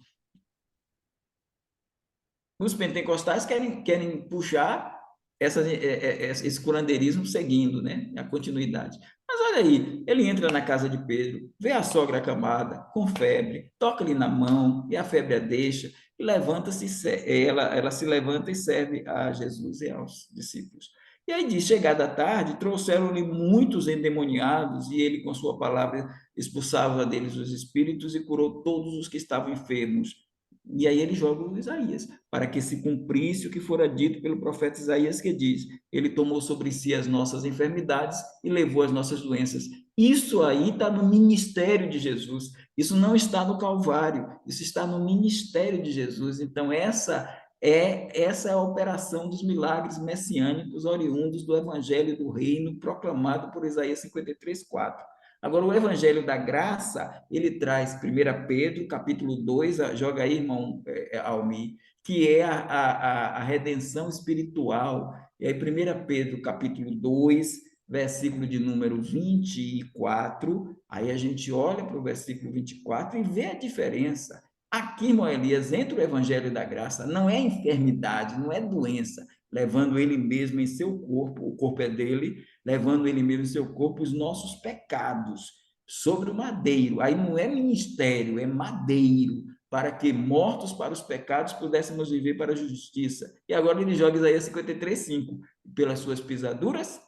Os pentecostais querem puxar esse curandeirismo seguindo, né? A continuidade. Mas olha aí, ele entra na casa de Pedro, vê a sogra acamada, com febre, toca-lhe na mão, e a febre a deixa, e levanta-se, ela se levanta e serve a Jesus e aos discípulos. E aí diz, chegada a tarde, trouxeram-lhe muitos endemoniados, e ele, com sua palavra, expulsava deles os espíritos e curou todos os que estavam enfermos. E aí ele joga o Isaías, para que se cumprisse o que fora dito pelo profeta Isaías, que diz, ele tomou sobre si as nossas enfermidades e levou as nossas doenças. Isso aí está no ministério de Jesus, isso não está no Calvário, isso está no ministério de Jesus. Então, essa é a operação dos milagres messiânicos oriundos do Evangelho do Reino, proclamado por Isaías 53:4. Agora, o Evangelho da Graça, ele traz 1 Pedro, capítulo 2, joga aí, irmão Almi, que é a redenção espiritual. E aí, 1 Pedro, capítulo 2, versículo de número 24, aí a gente olha para o versículo 24 e vê a diferença. Aqui, irmão Elias, entra o evangelho da graça, não é enfermidade, não é doença, levando ele mesmo em seu corpo, o corpo é dele, levando ele mesmo em seu corpo os nossos pecados sobre o madeiro. Aí não é ministério, é madeiro, para que mortos para os pecados pudéssemos viver para a justiça. E agora ele joga Isaías 53:5, pelas suas pisaduras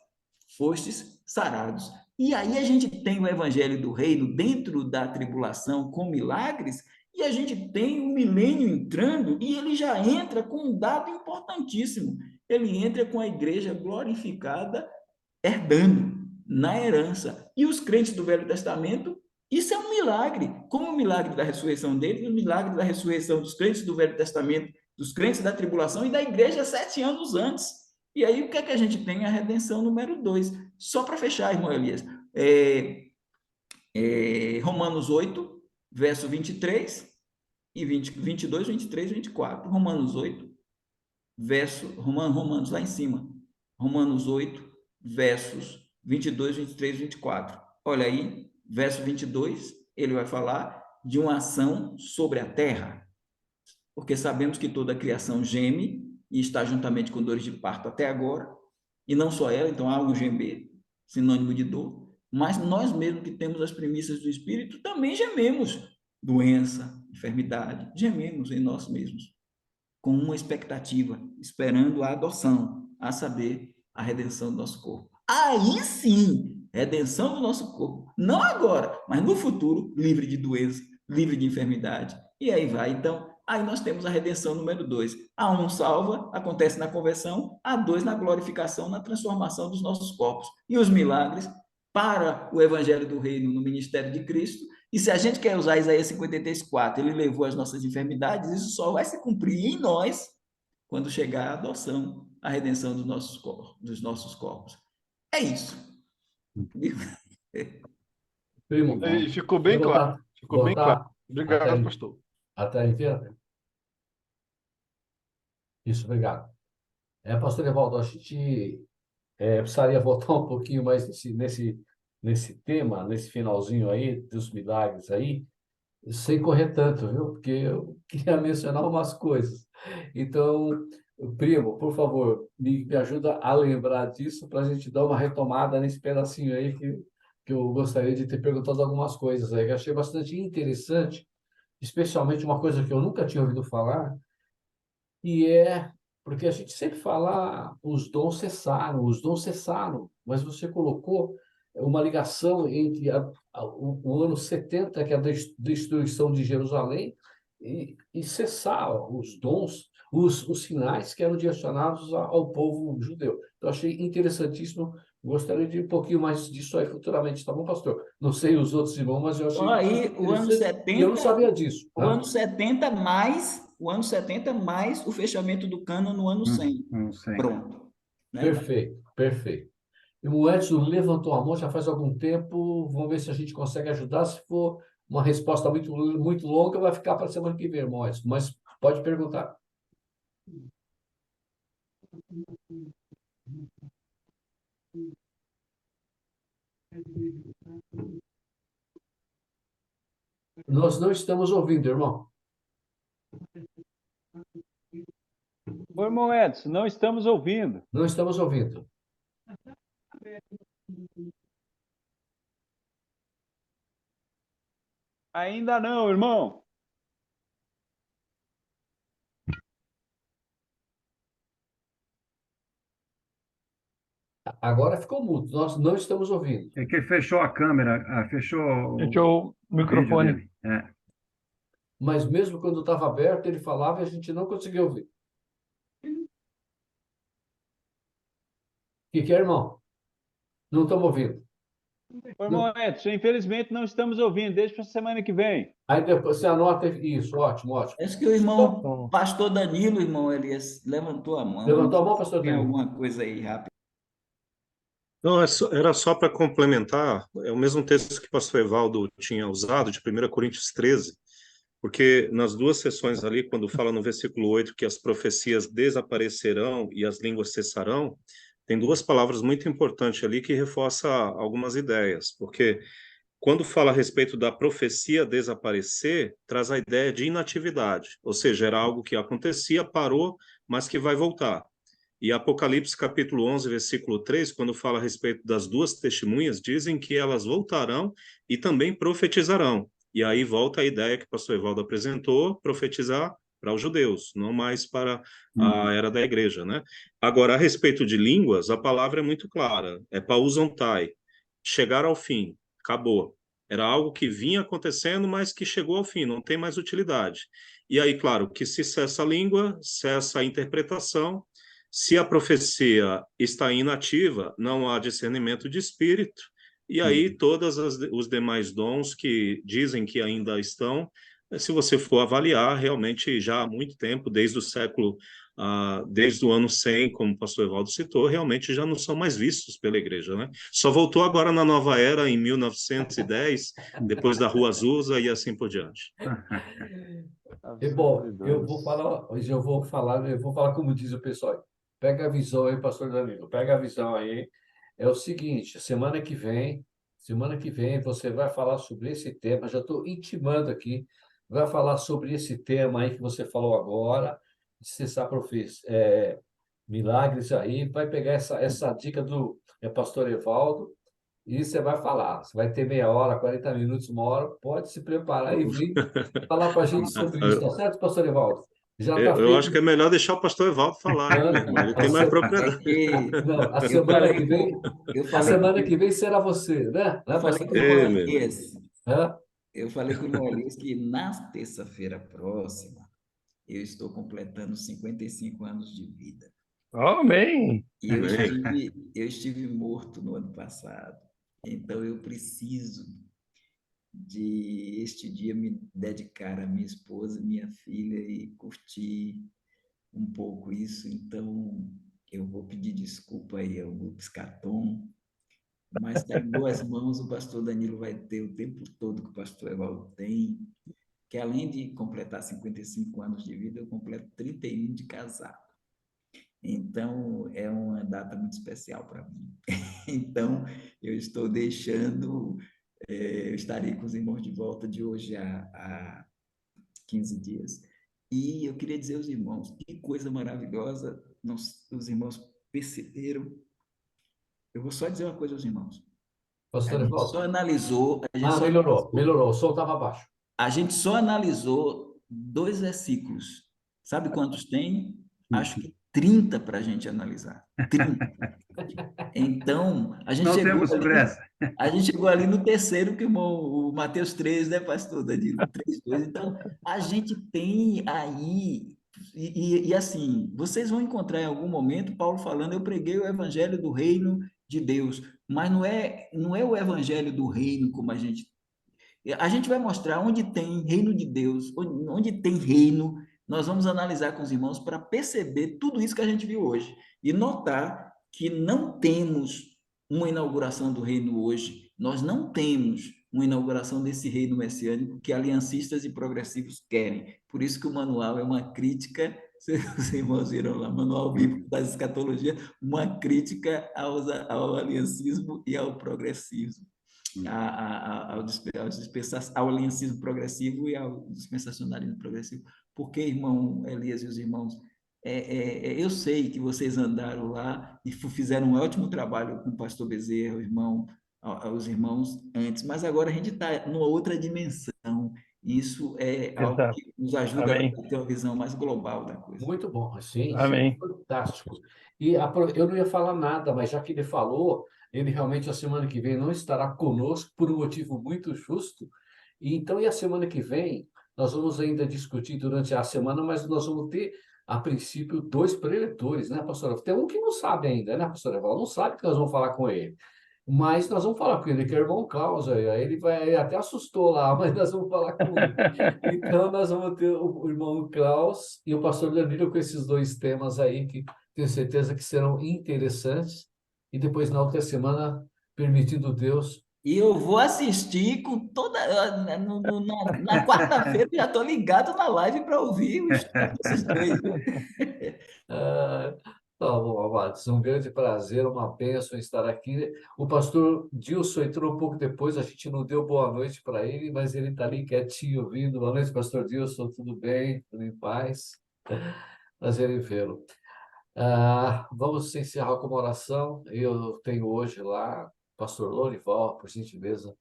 fostes sarados. E aí a gente tem o evangelho do reino dentro da tribulação com milagres, e a gente tem o milênio entrando, e ele já entra com um dado importantíssimo. Ele entra com a igreja glorificada, herdando na herança. E os crentes do Velho Testamento, isso é um milagre. Como o milagre da ressurreição deles, o milagre da ressurreição dos crentes do Velho Testamento, dos crentes da tribulação e da igreja 7 anos antes. E aí, o que é que a gente tem? A redenção número 2. Só para fechar, irmão Elias, Romanos 8, verso 23 e 22, 23, 24. Romanos 8, Romanos lá em cima. Romanos 8, versos 22, 23, 24. Olha aí, verso 22, ele vai falar de uma ação sobre a terra, porque sabemos que toda a criação geme e está juntamente com dores de parto até agora, e não só ela, então há um gemer, sinônimo de dor, mas nós mesmos que temos as primícias do Espírito também gememos, doença, enfermidade, gememos em nós mesmos, com uma expectativa, esperando a adoção, a saber, a redenção do nosso corpo. Aí sim, redenção do nosso corpo, não agora, mas no futuro, livre de doença, livre de enfermidade, e aí vai. Então, aí nós temos a redenção número 2. A 1 salva, acontece na conversão, a 2 na glorificação, na transformação dos nossos corpos. E os milagres para o evangelho do reino no ministério de Cristo. E se a gente quer usar Isaías 53:4, ele levou as nossas enfermidades, isso só vai se cumprir em nós quando chegar a adoção, a redenção dos nossos corpos. É isso. Primo, E ficou bem claro. Ficou bem claro. Obrigado, pastor. Até aí, isso, obrigado. Pastor Evaldo, a gente precisaria voltar um pouquinho mais nesse tema, nesse finalzinho aí, dos milagres aí, sem correr tanto, viu? Porque eu queria mencionar umas coisas. Então, primo, por favor, me ajuda a lembrar disso para a gente dar uma retomada nesse pedacinho aí que eu gostaria de ter perguntado algumas coisas aí, que eu achei bastante interessante, especialmente uma coisa que eu nunca tinha ouvido falar, e porque a gente sempre fala os dons cessaram, mas você colocou uma ligação entre o ano 70, que é a destruição de Jerusalém, e cessar os dons, os sinais que eram direcionados ao povo judeu. Então, achei interessantíssimo. Gostaria de um pouquinho mais disso aí futuramente, tá bom, pastor? Não sei os outros irmãos, mas eu achei Então, aí, o ano 70, e eu não sabia disso. O ano 70 mais o fechamento do cano no ano 100. Pronto. Né? Perfeito, perfeito. E o Edson levantou a mão já faz algum tempo. Vamos ver se a gente consegue ajudar. Se for uma resposta muito, muito longa, vai ficar para a semana que vem, irmão Edson. Mas pode perguntar. Nós não estamos ouvindo, irmão. Oi, irmão Edson, não estamos ouvindo. Não estamos ouvindo. Ainda não, irmão. Agora ficou mudo. Nós não estamos ouvindo. É que ele fechou a câmera, fechou o microfone. vídeo dele. Mas mesmo quando estava aberto, ele falava e a gente não conseguia ouvir. O que é, irmão? Não estamos ouvindo. Oi, irmão Edson, infelizmente não estamos ouvindo. Deixa para a semana que vem. Aí depois você anota isso. Ótimo, ótimo. Acho que o irmão pastor Danilo, irmão Elias, levantou a mão. Levantou a mão, pastor Tem Danilo? alguma coisa aí rápido? Não, era só para complementar, é o mesmo texto que o pastor Evaldo tinha usado, de 1 Coríntios 13, porque nas duas sessões ali, quando fala no versículo 8 que as profecias desaparecerão e as línguas cessarão, tem duas palavras muito importantes ali que reforçam algumas ideias, porque quando fala a respeito da profecia desaparecer, traz a ideia de inatividade, ou seja, era algo que acontecia, parou, mas que vai voltar. E Apocalipse capítulo 11, versículo 3, quando fala a respeito das duas testemunhas, dizem que elas voltarão e também profetizarão. E aí volta a ideia que o pastor Evaldo apresentou, profetizar para os judeus, não mais para a era da igreja, né? Agora, a respeito de línguas, a palavra é muito clara, é pausontai, chegar ao fim, acabou. Era algo que vinha acontecendo, mas que chegou ao fim, não tem mais utilidade. E aí, claro, que se cessa a língua, cessa a interpretação. Se a profecia está inativa, não há discernimento de espírito, e aí todos os demais dons que dizem que ainda estão, se você for avaliar, realmente já há muito tempo, desde o ano 100, como o pastor Evaldo citou, realmente já não são mais vistos pela igreja, né? Só voltou agora na nova era, em 1910, depois da Rua Azusa e assim por diante. E, bom, eu vou falar como diz o pessoal. Pega a visão aí, pastor Danilo, pega a visão aí. É o seguinte, semana que vem você vai falar sobre esse tema, já estou intimando aqui, vai falar sobre esse tema aí que você falou agora, de cessar milagres aí, vai pegar essa dica do pastor Evaldo, e você vai falar. Você vai ter meia hora, 40 minutos, uma hora, pode se preparar e vir falar para a gente sobre isso, tá certo, pastor Evaldo? Já está Eu acho feito. que é melhor deixar o pastor Evaldo falar, hein, meu irmão? Ele tem mais propriedade. Não, a Eu semana falei que vem, eu a falei semana que vem será você, né? eu falei pastor? com o irmão Ei, meu irmão. Elias, Hã? eu falei com o irmão Elias que na terça-feira próxima eu estou completando 55 anos de vida. Amém. E eu Amém. estive morto no ano passado. Então eu preciso de este dia me dedicar à minha esposa, minha filha e curtir um pouco isso. Então eu vou pedir desculpa aí ao grupo Escatom, mas está em boas mãos. O pastor Danilo vai ter o tempo todo que o pastor Evaldo tem, que além de completar 55 anos de vida, eu completo 31 de casado. Então, é uma data muito especial para mim. Então, eu estou deixando, eu estarei com os irmãos de volta de hoje a 15 dias. E eu queria dizer aos irmãos, que coisa maravilhosa, os irmãos perceberam. Eu vou só dizer uma coisa aos irmãos. Pastor Evaldo? Melhorou, o som estava baixo. A gente só analisou 2 versículos. Sabe quantos tem? Acho que 30 para a gente analisar. 30. Então, a gente Não chegou temos ali, pressa. a gente chegou ali no terceiro, que o Mateus 3, né, pastor Danilo? 3, 2. Então, a gente tem aí, e assim, vocês vão encontrar em algum momento Paulo falando, eu preguei o evangelho do reino de Deus, mas não é o evangelho do reino como a gente vai mostrar onde tem reino de Deus, onde tem reino, nós vamos analisar com os irmãos para perceber tudo isso que a gente viu hoje e notar que não temos uma inauguração do reino hoje, nós não temos uma inauguração desse reino messiânico que aliancistas e progressivos querem. Por isso que o manual é uma crítica, os irmãos viram lá, Manual Bíblico das Escatologias, uma crítica ao aliancismo e ao progressismo. Ao aliancismo progressivo e ao dispensacionalismo progressivo. Porque, irmão Elias e os irmãos, eu sei que vocês andaram lá e fizeram um ótimo trabalho com o pastor Bezerra, os irmãos antes, mas agora a gente está numa outra dimensão. Isso é algo Exato. que nos ajuda Amém. a ter uma visão mais global da coisa. Muito bom, sim, Amém. fantástico. E eu não ia falar nada, mas já que ele falou, ele realmente a semana que vem não estará conosco por um motivo muito justo. E a semana que vem nós vamos ainda discutir durante a semana, mas nós vamos ter, a princípio, 2 preletores, né, pastor? Tem um que não sabe ainda, né, pastor Evaldo? Não sabe que nós vamos falar com ele. Mas nós vamos falar com ele, que é o irmão Klaus, aí ele até assustou lá, mas nós vamos falar com ele. Então, nós vamos ter o irmão Klaus e o pastor Danilo com esses 2 temas aí, que tenho certeza que serão interessantes. E depois, na outra semana, permitindo Deus. E eu vou assistir com toda. Na quarta-feira, já estou ligado na live para ouvir o estudo desses 2. Tá bom, amados, um grande prazer, uma bênção estar aqui. O pastor Dilson entrou um pouco depois, a gente não deu boa noite para ele, mas ele está ali quietinho ouvindo. Boa noite, pastor Dilson, tudo bem? Tudo em paz? Prazer em vê-lo. Vamos encerrar com uma oração. Eu tenho hoje lá, pastor Lorival, por gentileza,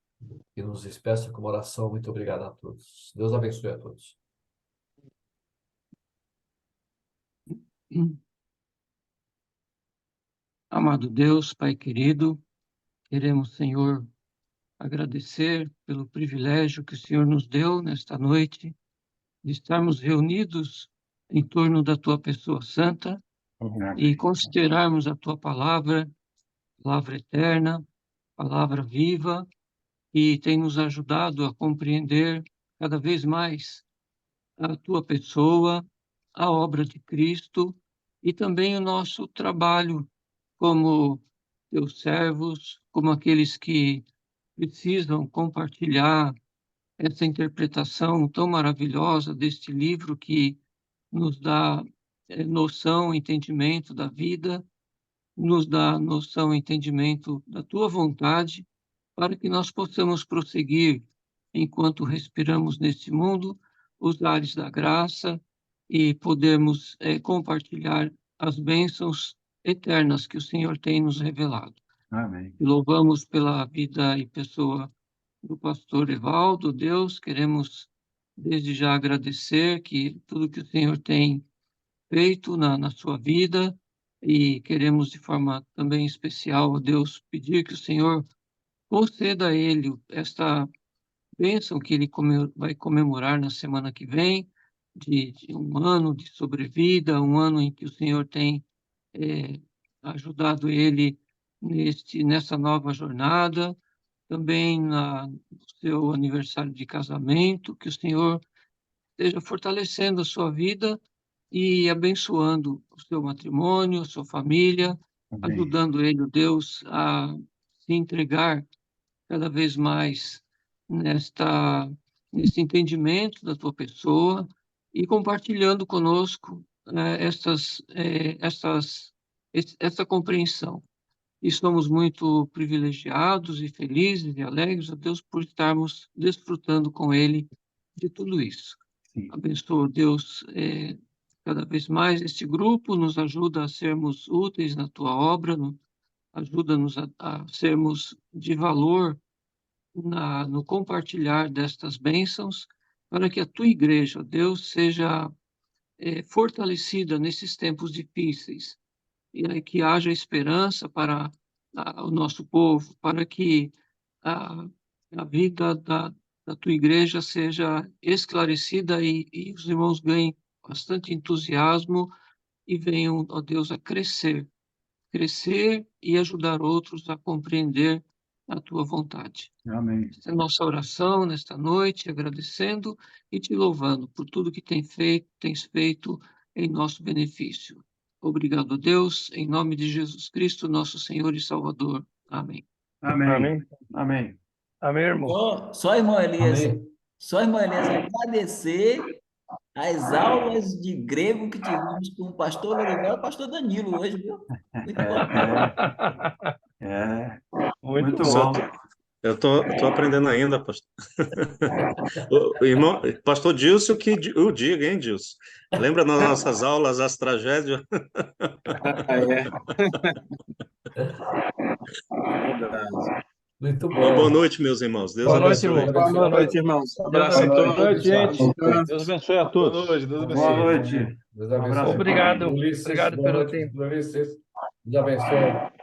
que nos despeça com uma oração. Muito obrigado a todos. Deus abençoe a todos. Amado Deus, Pai querido, queremos, Senhor, agradecer pelo privilégio que o Senhor nos deu nesta noite de estarmos reunidos em torno da Tua pessoa santa e considerarmos a Tua palavra eterna, palavra viva, que tem nos ajudado a compreender cada vez mais a Tua pessoa, a obra de Cristo e também o nosso trabalho como Teus servos, como aqueles que precisam compartilhar essa interpretação tão maravilhosa deste livro que nos dá noção, entendimento da vida, nos dá noção, entendimento da Tua vontade, para que nós possamos prosseguir enquanto respiramos neste mundo, os ares da graça e podemos compartilhar as bênçãos eternas que o Senhor tem nos revelado. Amém. E louvamos pela vida e pessoa do pastor Evaldo. Deus, queremos desde já agradecer que tudo que o Senhor tem feito na sua vida e queremos de forma também especial, ó Deus, pedir que o Senhor conceda a ele esta bênção que ele vai comemorar na semana que vem, de um ano de sobrevida, um ano em que o Senhor tem ajudado ele nessa nova jornada, também no seu aniversário de casamento, que o Senhor esteja fortalecendo a sua vida e abençoando o seu matrimônio, a sua família, Amém. ajudando ele, o Deus, a se entregar cada vez mais nesse entendimento da tua pessoa e compartilhando conosco essa compreensão. E somos muito privilegiados e felizes e alegres, ó Deus, por estarmos desfrutando com Ele de tudo isso. Sim. Abençoa, Deus, cada vez mais este grupo, nos ajuda a sermos úteis na Tua obra, ajuda-nos a sermos de valor no compartilhar destas bênçãos, para que a Tua igreja, ó Deus, seja fortalecida nesses tempos difíceis, e aí que haja esperança para o nosso povo, para que a vida da tua igreja seja esclarecida e os irmãos ganhem bastante entusiasmo e venham, ó Deus, a crescer e ajudar outros a compreender a tua vontade. Amém. Essa é a nossa oração nesta noite, agradecendo e te louvando por tudo que tens feito em nosso benefício. Obrigado, Deus, em nome de Jesus Cristo, nosso Senhor e Salvador. Amém. Amém. Amém. Amém. Amém, irmão. Só, irmão Elias, Amém. agradecer as aulas de grego que tivemos com o pastor Lorival e o pastor Danilo hoje, viu? Muito bom. Muito Só- bom. Eu tô aprendendo ainda, pastor. O irmão, pastor Dilson, que o diga, hein, Dilson? Lembra nas nossas aulas as tragédias? Muito Uma bom. boa noite, meus irmãos. Deus Boa noite, abençoe. irmão. Boa noite, irmãos. Abraço a Boa todos. noite, gente. Pessoal. Deus abençoe a Boa todos. noite, Deus Boa abençoe. noite. Deus Um abençoe. abraço. Obrigado. Ulisses, Obrigado boa pelo noite, tempo. Ulisses. Deus abençoe.